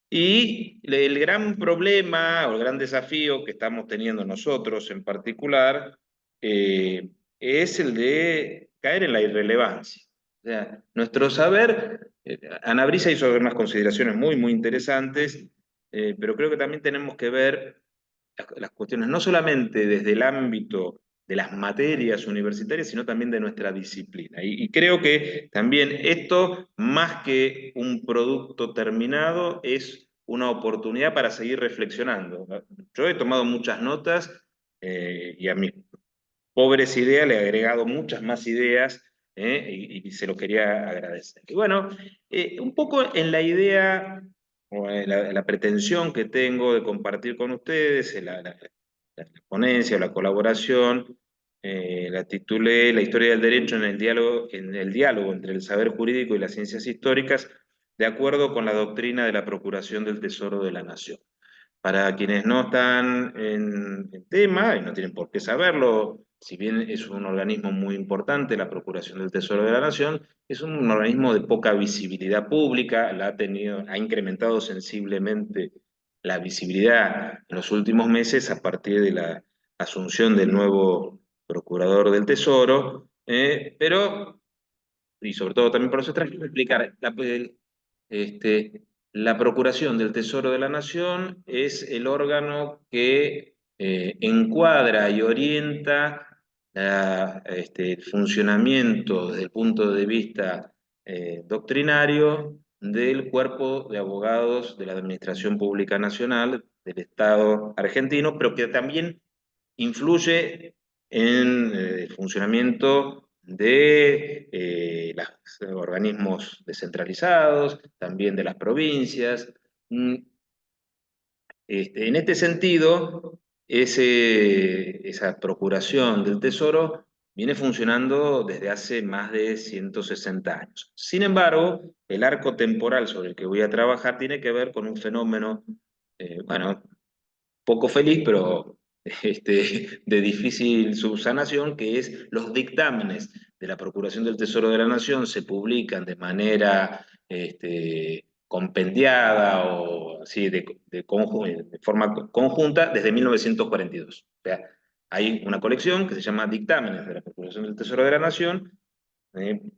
H: Y el gran problema o el gran desafío que estamos teniendo nosotros en particular es el de caer en la irrelevancia. O sea, nuestro saber, Ana Brisa hizo unas consideraciones muy interesantes, pero creo que también tenemos que ver las cuestiones no solamente desde el ámbito de las materias universitarias, sino también de nuestra disciplina. Y creo que también esto, más que un producto terminado, es una oportunidad para seguir reflexionando. Yo he tomado muchas notas, y a mis pobres ideas le he agregado muchas más ideas, y se lo quería agradecer. Y bueno, un poco en la idea o en la pretensión que tengo de compartir con ustedes, la ponencia o la colaboración, la titulé La historia del derecho en el diálogo entre el saber jurídico y las ciencias históricas, de acuerdo con la doctrina de la Procuración del Tesoro de la Nación. Para quienes no están en tema y no tienen por qué saberlo, si bien es un organismo muy importante, la Procuración del Tesoro de la Nación, es un organismo de poca visibilidad pública, ha incrementado sensiblemente la visibilidad en los últimos meses a partir de la asunción del nuevo Procurador del Tesoro, pero, y sobre todo también por eso traje que explicar, la Procuración del Tesoro de la Nación es el órgano que encuadra y orienta el funcionamiento desde el punto de vista doctrinario del cuerpo de abogados de la Administración Pública Nacional del Estado argentino, pero que también influye en el funcionamiento de los organismos descentralizados, también de las provincias. En este sentido, esa procuración del Tesoro viene funcionando desde hace más de 160 años. Sin embargo, el arco temporal sobre el que voy a trabajar tiene que ver con un fenómeno, bueno, poco feliz, pero de difícil subsanación, que es los dictámenes de la Procuración del Tesoro de la Nación se publican de manera compendiada o así de forma conjunta desde 1942. O sea, hay una colección que se llama Dictámenes de la Procuración del Tesoro de la Nación,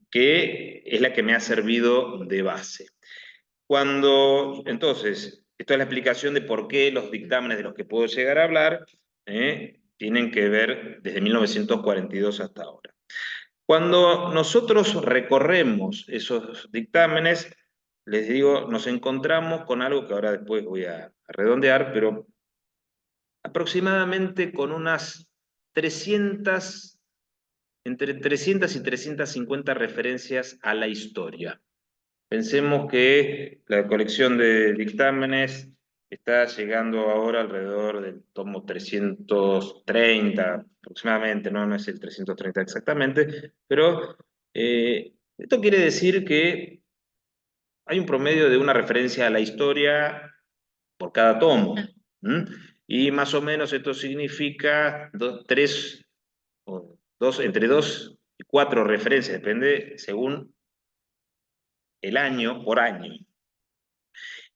H: que es la que me ha servido de base. Entonces, esto es la explicación de por qué los dictámenes de los que puedo llegar a hablar tienen que ver desde 1942 hasta ahora. Cuando nosotros recorremos esos dictámenes, les digo, nos encontramos con algo que ahora después voy a redondear, pero aproximadamente con unas 300, entre 300 y 350 referencias a la historia. Pensemos que la colección de dictámenes está llegando ahora alrededor del tomo 330 aproximadamente, no es el 330 exactamente, pero esto quiere decir que hay un promedio de una referencia a la historia por cada tomo. Y más o menos esto significa entre 2 y 4 referencias, depende según el año por año.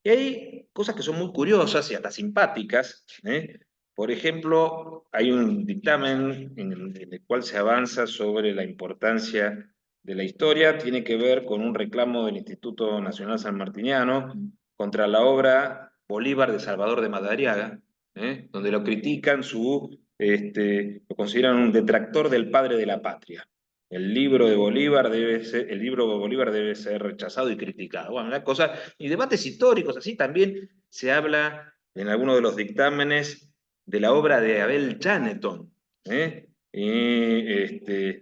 H: Y hay cosas que son muy curiosas y hasta simpáticas. Por ejemplo, hay un dictamen en el cual se avanza sobre la importancia de la historia, tiene que ver con un reclamo del Instituto Nacional Sanmartiniano contra la obra Bolívar de Salvador de Madariaga, donde lo critican, lo consideran un detractor del padre de la patria. El libro de Bolívar debe ser rechazado y criticado. Bueno, una cosa, y debates históricos, así también se habla en algunos de los dictámenes de la obra de Abel Chaneton.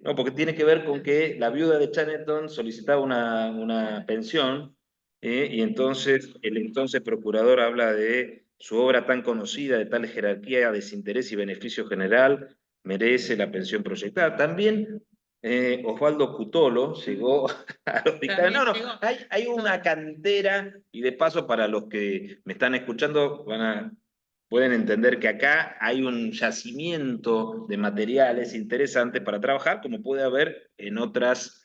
H: No, porque tiene que ver con que la viuda de Chaneton solicitaba una pensión, y entonces el entonces procurador habla de su obra tan conocida, de tal jerarquía, desinterés y beneficio general, merece la pensión proyectada. También Osvaldo Cutolo llegó a los dictámenes. No, hay una cantera, y de paso para los que me están escuchando pueden entender que acá hay un yacimiento de materiales interesantes para trabajar, como puede haber en otros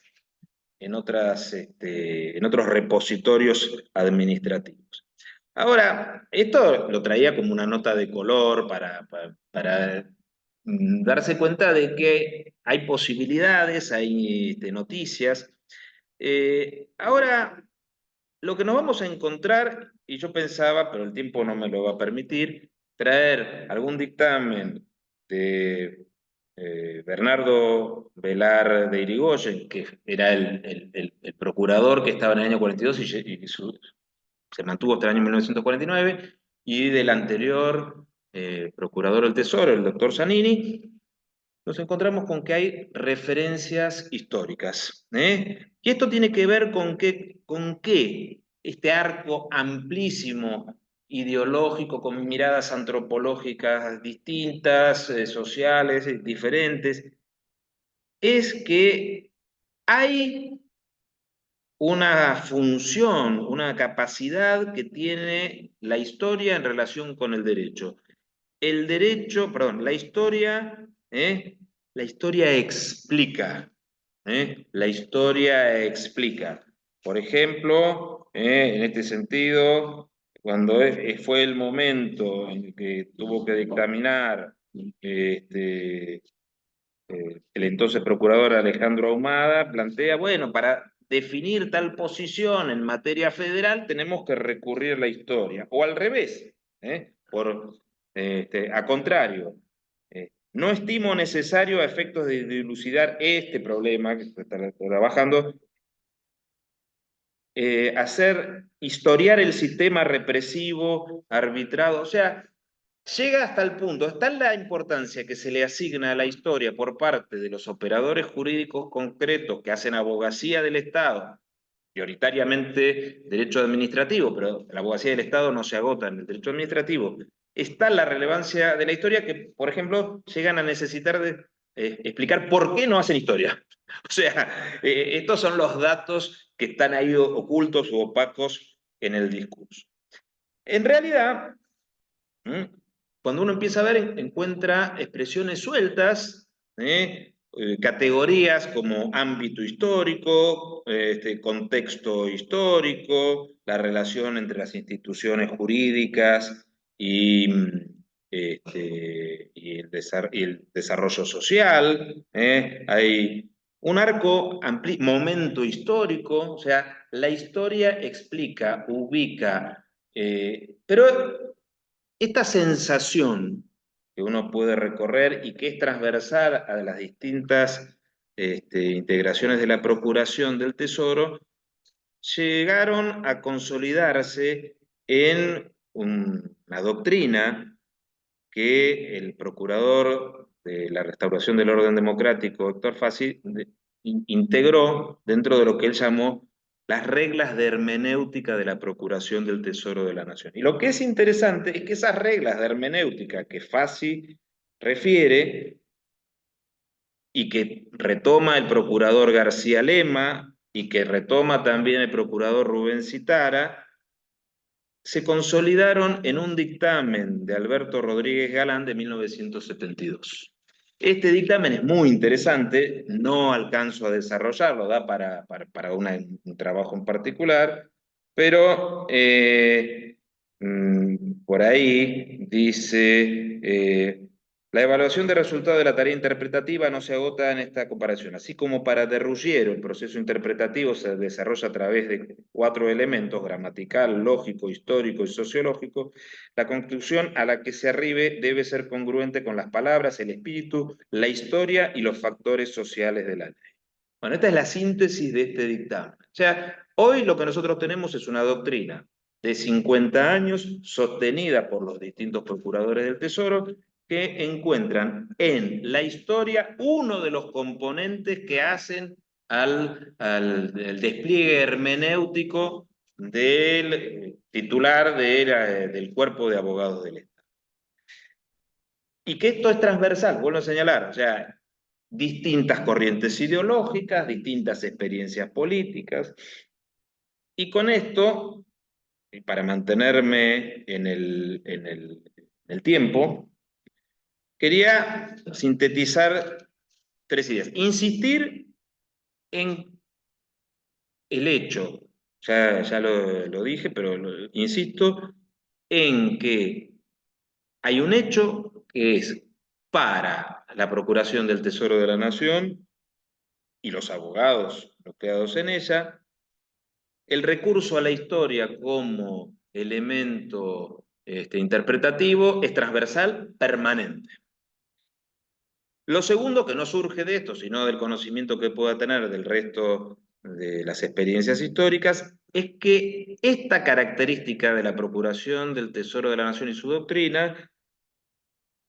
H: repositorios administrativos. Ahora, esto lo traía como una nota de color para darse cuenta de que hay posibilidades, hay noticias. Ahora, lo que nos vamos a encontrar, y yo pensaba, pero el tiempo no me lo va a permitir, traer algún dictamen de Bernardo Velar de Irigoyen, que era el procurador que estaba en el año 42 y se mantuvo hasta el año 1949, y del anterior procurador del Tesoro, el doctor Zanini, nos encontramos con que hay referencias históricas. Y esto tiene que ver con que este arco amplísimo ideológico, con miradas antropológicas distintas, sociales, diferentes, es que hay una función, una capacidad que tiene la historia en relación con el derecho. La historia explica. La historia explica. Por ejemplo, en este sentido, cuando fue el momento en que tuvo que dictaminar el entonces procurador Alejandro Ahumada, plantea, bueno, para definir tal posición en materia federal tenemos que recurrir a la historia, o al revés, a contrario, no estimo necesario a efectos de dilucidar este problema que se está trabajando, historiar el sistema represivo, arbitrado, o sea, llega hasta el punto, está la importancia que se le asigna a la historia por parte de los operadores jurídicos concretos que hacen abogacía del Estado, prioritariamente derecho administrativo, pero la abogacía del Estado no se agota en el derecho administrativo. Está la relevancia de la historia que, por ejemplo, llegan a necesitar de explicar por qué no hacen historia. O sea, estos son los datos que están ahí ocultos u opacos en el discurso. En realidad, cuando uno empieza a ver, encuentra expresiones sueltas, categorías como ámbito histórico, contexto histórico, la relación entre las instituciones jurídicas y el desarrollo social. Hay un arco amplio, momento histórico, o sea, la historia explica, ubica, pero esta sensación que uno puede recorrer y que es transversal a las distintas integraciones de la Procuración del Tesoro, llegaron a consolidarse en una doctrina que el procurador de la restauración del orden democrático, Héctor Fassi, integró dentro de lo que él llamó las reglas de hermenéutica de la Procuración del Tesoro de la Nación. Y lo que es interesante es que esas reglas de hermenéutica que Fassi refiere y que retoma el procurador García Lema y que retoma también el procurador Rubén Citara, se consolidaron en un dictamen de Alberto Rodríguez Galán de 1972. Este dictamen es muy interesante, no alcanzo a desarrollarlo, da para un trabajo en particular, pero por ahí dice, la evaluación de resultados de la tarea interpretativa no se agota en esta comparación. Así como para de Ruggiero el proceso interpretativo se desarrolla a través de 4 elementos, gramatical, lógico, histórico y sociológico, la conclusión a la que se arribe debe ser congruente con las palabras, el espíritu, la historia y los factores sociales de la ley. Bueno, esta es la síntesis de este dictamen. O sea, hoy lo que nosotros tenemos es una doctrina de 50 años sostenida por los distintos procuradores del Tesoro que encuentran en la historia uno de los componentes que hacen al despliegue hermenéutico del titular del cuerpo de abogados del Estado. Y que esto es transversal, vuelvo a señalar, o sea, distintas corrientes ideológicas, distintas experiencias políticas, y con esto, para mantenerme en el tiempo, quería sintetizar 3 ideas. Insistir en el hecho, ya lo dije, pero insisto, en que hay un hecho que es para la Procuración del Tesoro de la Nación y los abogados bloqueados en ella, el recurso a la historia como elemento interpretativo es transversal, permanente. Lo segundo, que no surge de esto, sino del conocimiento que pueda tener del resto de las experiencias históricas, es que esta característica de la Procuración del Tesoro de la Nación y su doctrina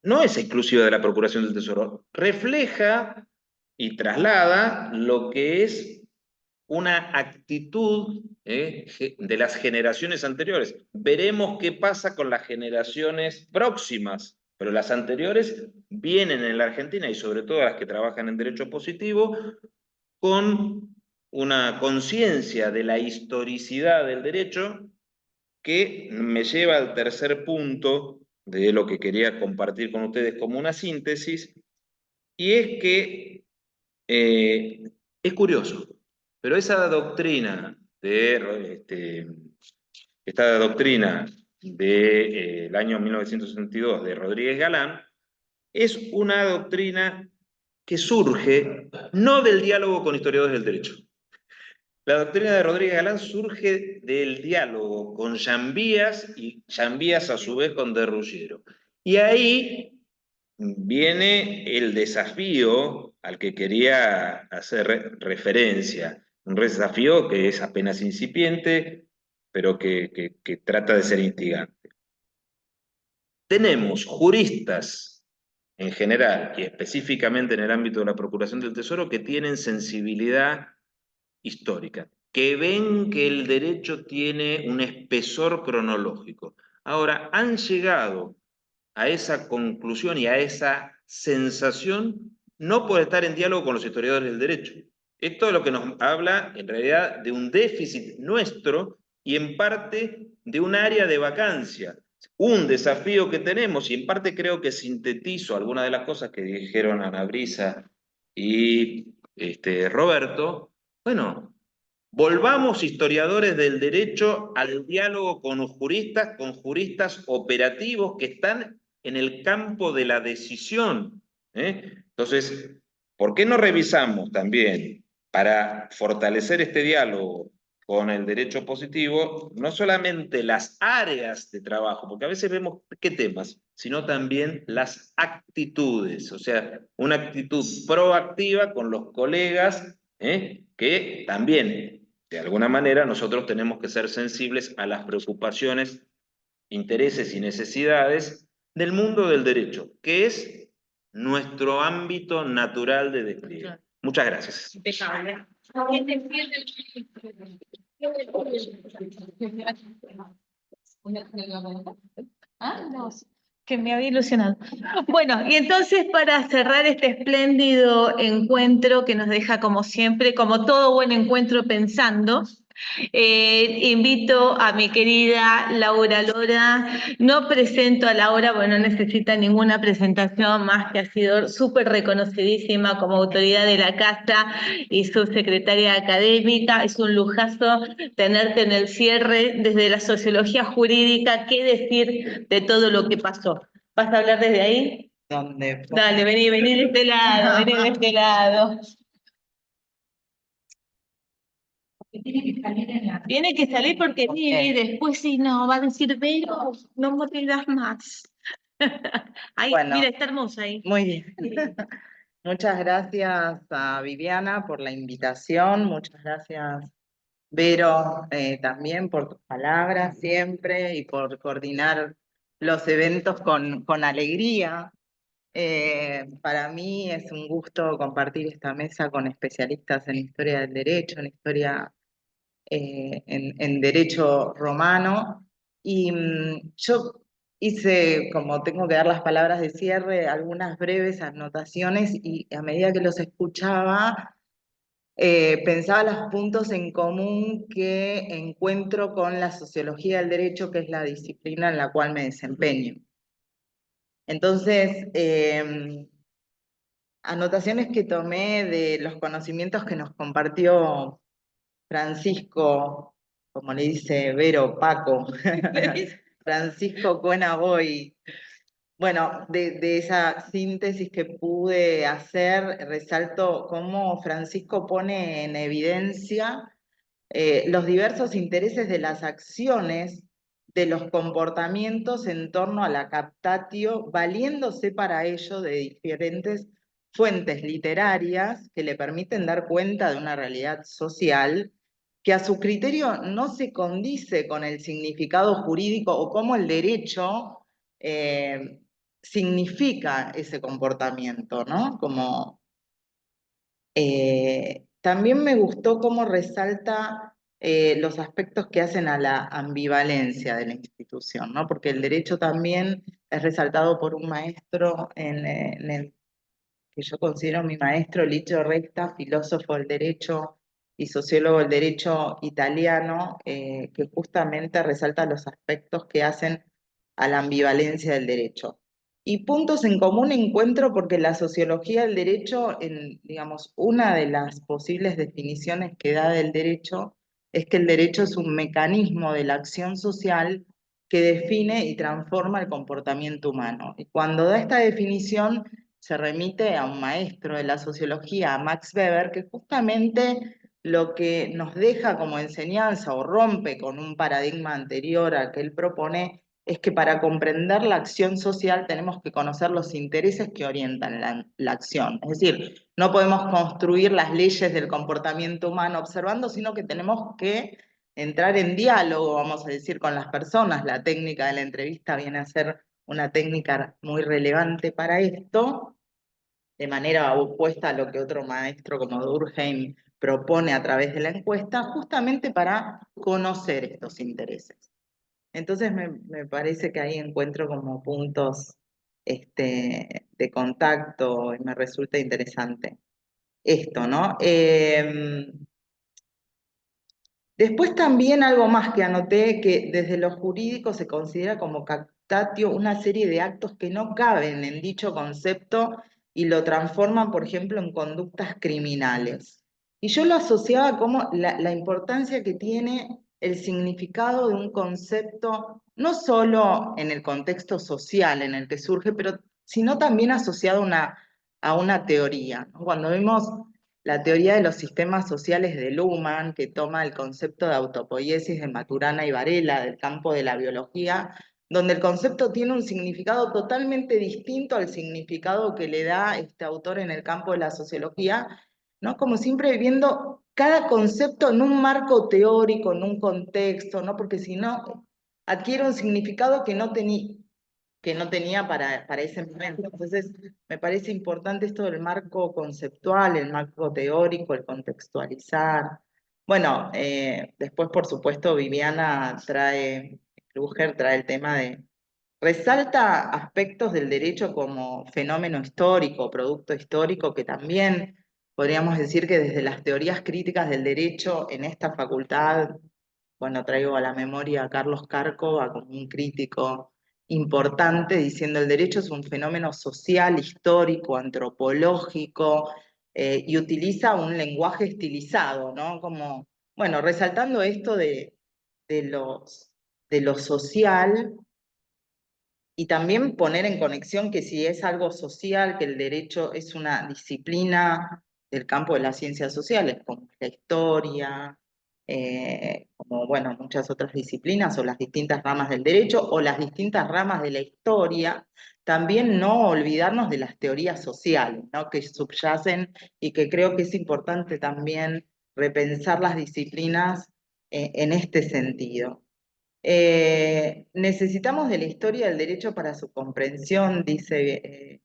H: no es exclusiva de la Procuración del Tesoro, refleja y traslada lo que es una actitud de las generaciones anteriores. Veremos qué pasa con las generaciones próximas, pero las anteriores vienen en la Argentina, y sobre todo las que trabajan en derecho positivo, con una conciencia de la historicidad del derecho que me lleva al tercer punto de lo que quería compartir con ustedes como una síntesis, y es que es curioso, pero esa doctrina esta doctrina del año 1962 de Rodríguez Galán es una doctrina que surge no del diálogo con historiadores del derecho. La doctrina de Rodríguez Galán surge del diálogo con Llambías y Llambías a su vez con de Ruggiero. Y ahí viene el desafío al que quería hacer referencia. Un desafío que es apenas incipiente, pero que trata de ser instigante. Tenemos juristas en general y específicamente en el ámbito de la Procuración del Tesoro que tienen sensibilidad histórica, que ven que el derecho tiene un espesor cronológico. Ahora, han llegado a esa conclusión y a esa sensación no por estar en diálogo con los historiadores del derecho. Esto es lo que nos habla en realidad de un déficit nuestro y en parte de un área de vacancia. Un desafío que tenemos, y en parte creo que sintetizo algunas de las cosas que dijeron Ana Brisa y Roberto. Bueno, volvamos historiadores del derecho al diálogo con juristas operativos que están en el campo de la decisión. Entonces, ¿por qué no revisamos también, para fortalecer este diálogo, con el derecho positivo, no solamente las áreas de trabajo, porque a veces vemos qué temas, sino también las actitudes, o sea, una actitud proactiva con los colegas, que también, de alguna manera, nosotros tenemos que ser sensibles a las preocupaciones, intereses y necesidades del mundo del derecho, que es nuestro ámbito natural de despliegue. Muchas gracias.
D: Impecable. Ah, no, que me había ilusionado. Bueno, y entonces para cerrar este espléndido encuentro que nos deja como siempre, como todo buen encuentro pensando, invito a mi querida Laura Lora. No presento a Laura, bueno, no necesita ninguna presentación más, que ha sido súper reconocidísima como autoridad de la casa y subsecretaria académica. Es un lujazo tenerte en el cierre desde la sociología jurídica. ¿Qué decir de todo lo que pasó? ¿Vas a hablar desde ahí?
I: Donde
D: Dale, vení de este lado, vení de este lado. Tiene que salir porque sí, después si no, va a decir, pero no me das más. Ay,
I: Bueno.
D: mira, está hermosa ahí.
I: Muy bien. Muchas gracias a Viviana por la invitación, muchas gracias Vero también por tus palabras siempre y por coordinar los eventos con alegría. Para mí es un gusto compartir esta mesa con especialistas en historia del derecho, en historia en derecho romano. Y yo hice, como tengo que dar las palabras de cierre, algunas breves anotaciones y a medida que los escuchaba, pensaba los puntos en común que encuentro con la sociología del derecho, que es la disciplina en la cual me desempeño. Entonces, anotaciones que tomé de los conocimientos que nos compartió Francisco, como le dice Vero, Paco, Francisco Cuenaboy. Bueno, de esa síntesis que pude hacer, resalto cómo Francisco pone en evidencia los diversos intereses de las acciones, de los comportamientos en torno a la captatio, valiéndose para ello de diferentes fuentes literarias que le permiten dar cuenta de una realidad social que a su criterio no se condice con el significado jurídico o cómo el derecho significa ese comportamiento, ¿no? Como, también me gustó cómo resalta los aspectos que hacen a la ambivalencia de la institución, ¿no? Porque el derecho también es resaltado por un maestro en el que yo considero mi maestro, Licio Resta, filósofo del derecho y sociólogo del derecho italiano, que justamente resalta los aspectos que hacen a la ambivalencia del derecho. Y puntos en común encuentro porque la sociología del derecho, digamos, una de las posibles definiciones que da del derecho es que el derecho es un mecanismo de la acción social que define y transforma el comportamiento humano. Y cuando da esta definición, se remite a un maestro de la sociología, a Max Weber, que justamente lo que nos deja como enseñanza o rompe con un paradigma anterior al que él propone es que para comprender la acción social tenemos que conocer los intereses que orientan la acción. Es decir, no podemos construir las leyes del comportamiento humano observando, sino que tenemos que entrar en diálogo, vamos a decir, con las personas. La técnica de la entrevista viene a ser una técnica muy relevante para esto, de manera opuesta a lo que otro maestro como Durkheim propone a través de la encuesta, justamente para conocer estos intereses. Entonces me parece que ahí encuentro como puntos de contacto y me resulta interesante esto, ¿no? Después también algo más que anoté, que desde lo jurídico se considera como captatio una serie de actos que no caben en dicho concepto y lo transforman, por ejemplo, en conductas criminales. Y yo lo asociaba como la importancia que tiene el significado de un concepto, no solo en el contexto social en el que surge, sino también asociado a una teoría, ¿no? Cuando vemos la teoría de los sistemas sociales de Luhmann, que toma el concepto de autopoiesis de Maturana y Varela del campo de la biología, donde el concepto tiene un significado totalmente distinto al significado que le da este autor en el campo de la sociología, ¿no? Como siempre viendo cada concepto en un marco teórico, en un contexto, ¿no? Porque si no, adquiere un significado que no tenía para ese momento. Entonces, me parece importante esto del marco conceptual, el marco teórico, el contextualizar. Bueno, después, por supuesto, Viviana Kruger trae el tema resalta aspectos del derecho como fenómeno histórico, producto histórico, que también podríamos decir que desde las teorías críticas del derecho en esta facultad, bueno, traigo a la memoria a Carlos Cárcova como un crítico importante, diciendo el derecho es un fenómeno social, histórico, antropológico, y utiliza un lenguaje estilizado, ¿no? Como, bueno, resaltando esto de lo social, y también poner en conexión que si es algo social, que el derecho es una disciplina del campo de las ciencias sociales, como la historia, como bueno, muchas otras disciplinas, o las distintas ramas del derecho, o las distintas ramas de la historia, también no olvidarnos de las teorías sociales, ¿no? Que subyacen y que creo que es importante también repensar las disciplinas en este sentido. Necesitamos de la historia del derecho para su comprensión, dice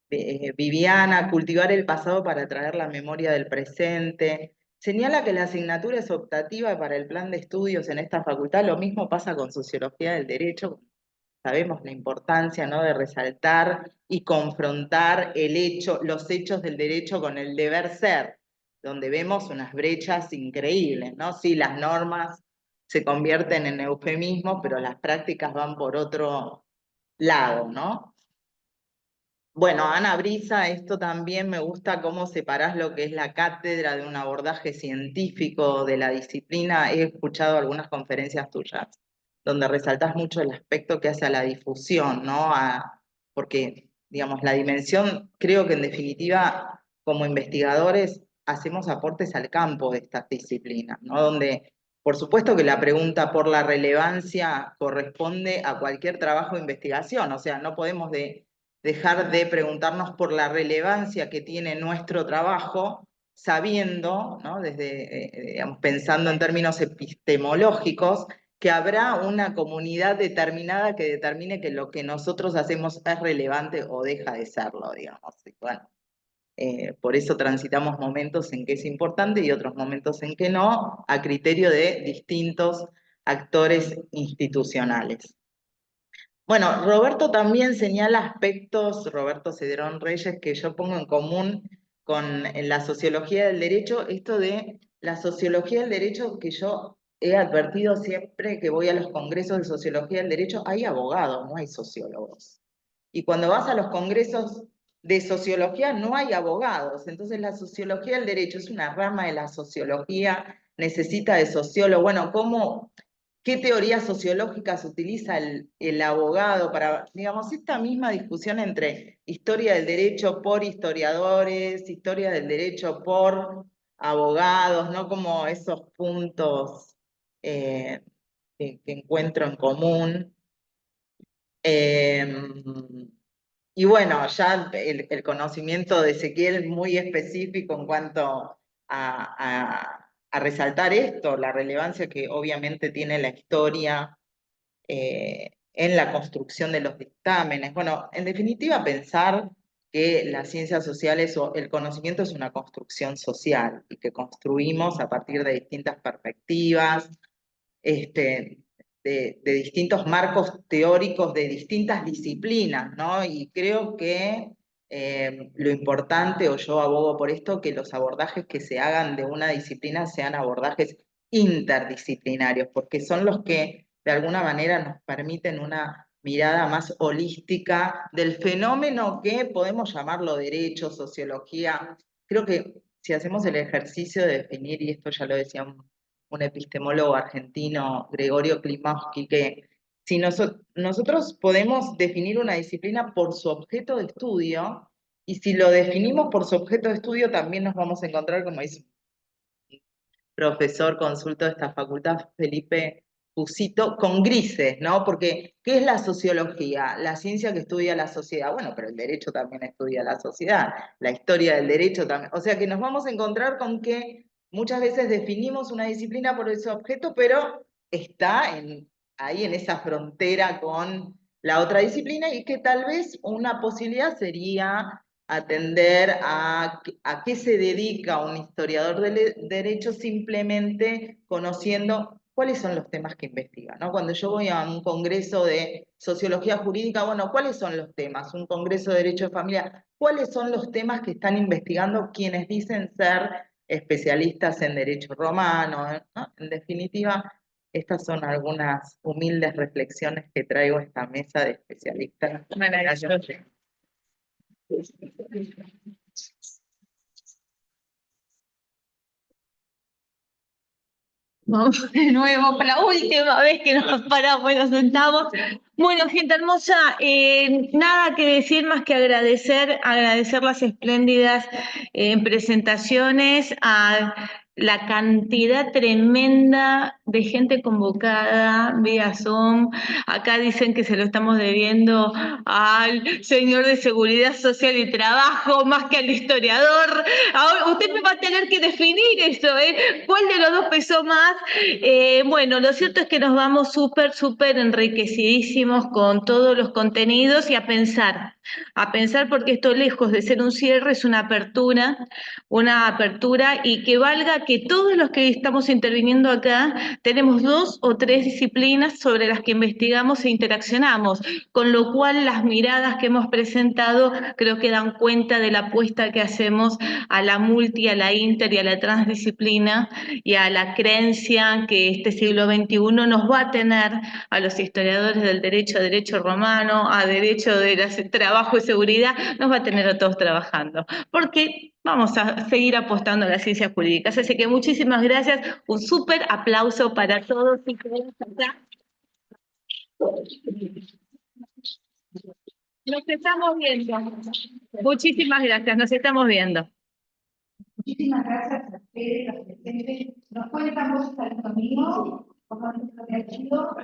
I: Viviana, cultivar el pasado para traer la memoria del presente. Señala que la asignatura es optativa para el plan de estudios en esta facultad. Lo mismo pasa con sociología del derecho. Sabemos la importancia, ¿no?, de resaltar y confrontar los hechos del derecho con el deber ser, donde vemos unas brechas increíbles, ¿no? Sí, las normas se convierten en eufemismos, pero las prácticas van por otro lado, ¿no? Bueno, Ana Brisa, esto también me gusta cómo separás lo que es la cátedra de un abordaje científico de la disciplina. He escuchado algunas conferencias tuyas donde resaltás mucho el aspecto que hace a la difusión, ¿no? Porque, digamos, la dimensión, creo que en definitiva, como investigadores, hacemos aportes al campo de estas disciplinas, ¿no? Donde, por supuesto que la pregunta por la relevancia corresponde a cualquier trabajo de investigación, o sea, no podemos dejar de preguntarnos por la relevancia que tiene nuestro trabajo, sabiendo, ¿no?, digamos, pensando en términos epistemológicos, que habrá una comunidad determinada que determine que lo que nosotros hacemos es relevante o deja de serlo, digamos. Y bueno, por eso transitamos momentos en que es importante y otros momentos en que no, a criterio de distintos actores institucionales. Bueno, Roberto también señala aspectos, Roberto Cedrón Reyes, que yo pongo en común en la sociología del derecho, esto de la sociología del derecho que yo he advertido siempre que voy a los congresos de sociología del derecho, hay abogados, no hay sociólogos. Y cuando vas a los congresos de sociología no hay abogados, entonces la sociología del derecho es una rama de la sociología, necesita de sociólogo. Bueno, ¿qué teorías sociológicas utiliza el abogado para, digamos, esta misma discusión entre historia del derecho por historiadores, historia del derecho por abogados, ¿no? Como esos puntos que encuentro en común. Y bueno, ya el conocimiento de Ezequiel es muy específico en cuanto a resaltar esto, la relevancia que obviamente tiene la historia en la construcción de los dictámenes. Bueno, en definitiva, pensar que las ciencias sociales o el conocimiento es una construcción social y que construimos a partir de distintas perspectivas, de distintos marcos teóricos de distintas disciplinas, ¿no? Y creo que lo importante, o yo abogo por esto, que los abordajes que se hagan de una disciplina sean abordajes interdisciplinarios, porque son los que de alguna manera nos permiten una mirada más holística del fenómeno que podemos llamarlo derecho, sociología. Creo que si hacemos el ejercicio de definir, y esto ya lo decía un epistemólogo argentino, Gregorio Klimovsky, que si nosotros podemos definir una disciplina por su objeto de estudio, Y si lo definimos por su objeto de estudio, también nos vamos a encontrar, como dice un profesor consulto de esta facultad, Felipe Pusito, con grises, ¿no? Porque, ¿qué es la sociología? La ciencia que estudia la sociedad. Bueno, pero el derecho también estudia la sociedad, la historia del derecho también. O sea que nos vamos a encontrar con que muchas veces definimos una disciplina por ese objeto, pero está ahí en esa frontera con la otra disciplina y que tal vez una posibilidad sería atender a qué se dedica un historiador del derecho simplemente conociendo cuáles son los temas que investiga, ¿no? Cuando yo voy a un congreso de sociología jurídica, bueno, ¿cuáles son los temas? Un congreso de derecho de familia, ¿cuáles son los temas que están investigando quienes dicen ser especialistas en derecho romano, ¿no? En definitiva, estas son algunas humildes reflexiones que traigo a esta mesa de especialistas.
D: Vamos de nuevo, para la última vez que nos paramos y nos sentamos. Bueno, gente hermosa, nada que decir más que agradecer las espléndidas presentaciones, a la cantidad tremenda de gente convocada vía Zoom. Acá dicen que se lo estamos debiendo al señor de Seguridad Social y Trabajo más que al historiador. Ahora usted me va a tener que definir eso, ¿cuál de los dos pesó más? Bueno, lo cierto es que nos vamos súper enriquecidísimos con todos los contenidos y a pensar porque esto lejos de ser un cierre es una apertura y que valga que todos los que estamos interviniendo acá tenemos 2 o 3 disciplinas sobre las que investigamos e interaccionamos, con lo cual las miradas que hemos presentado creo que dan cuenta de la apuesta que hacemos a la multi, a la inter y a la transdisciplina y a la creencia que este siglo XXI nos va a tener a los historiadores del derecho romano, a derecho de trabajo y seguridad, nos va a tener a todos trabajando, porque vamos a seguir apostando a las ciencias jurídicas. Así que muchísimas gracias, un súper aplauso para todos y todas acá. Nos estamos viendo. Muchísimas gracias, nos estamos viendo.
B: Muchísimas gracias a ustedes, los presentes. Nos cuentan vos al domingo, como nuestro archivo.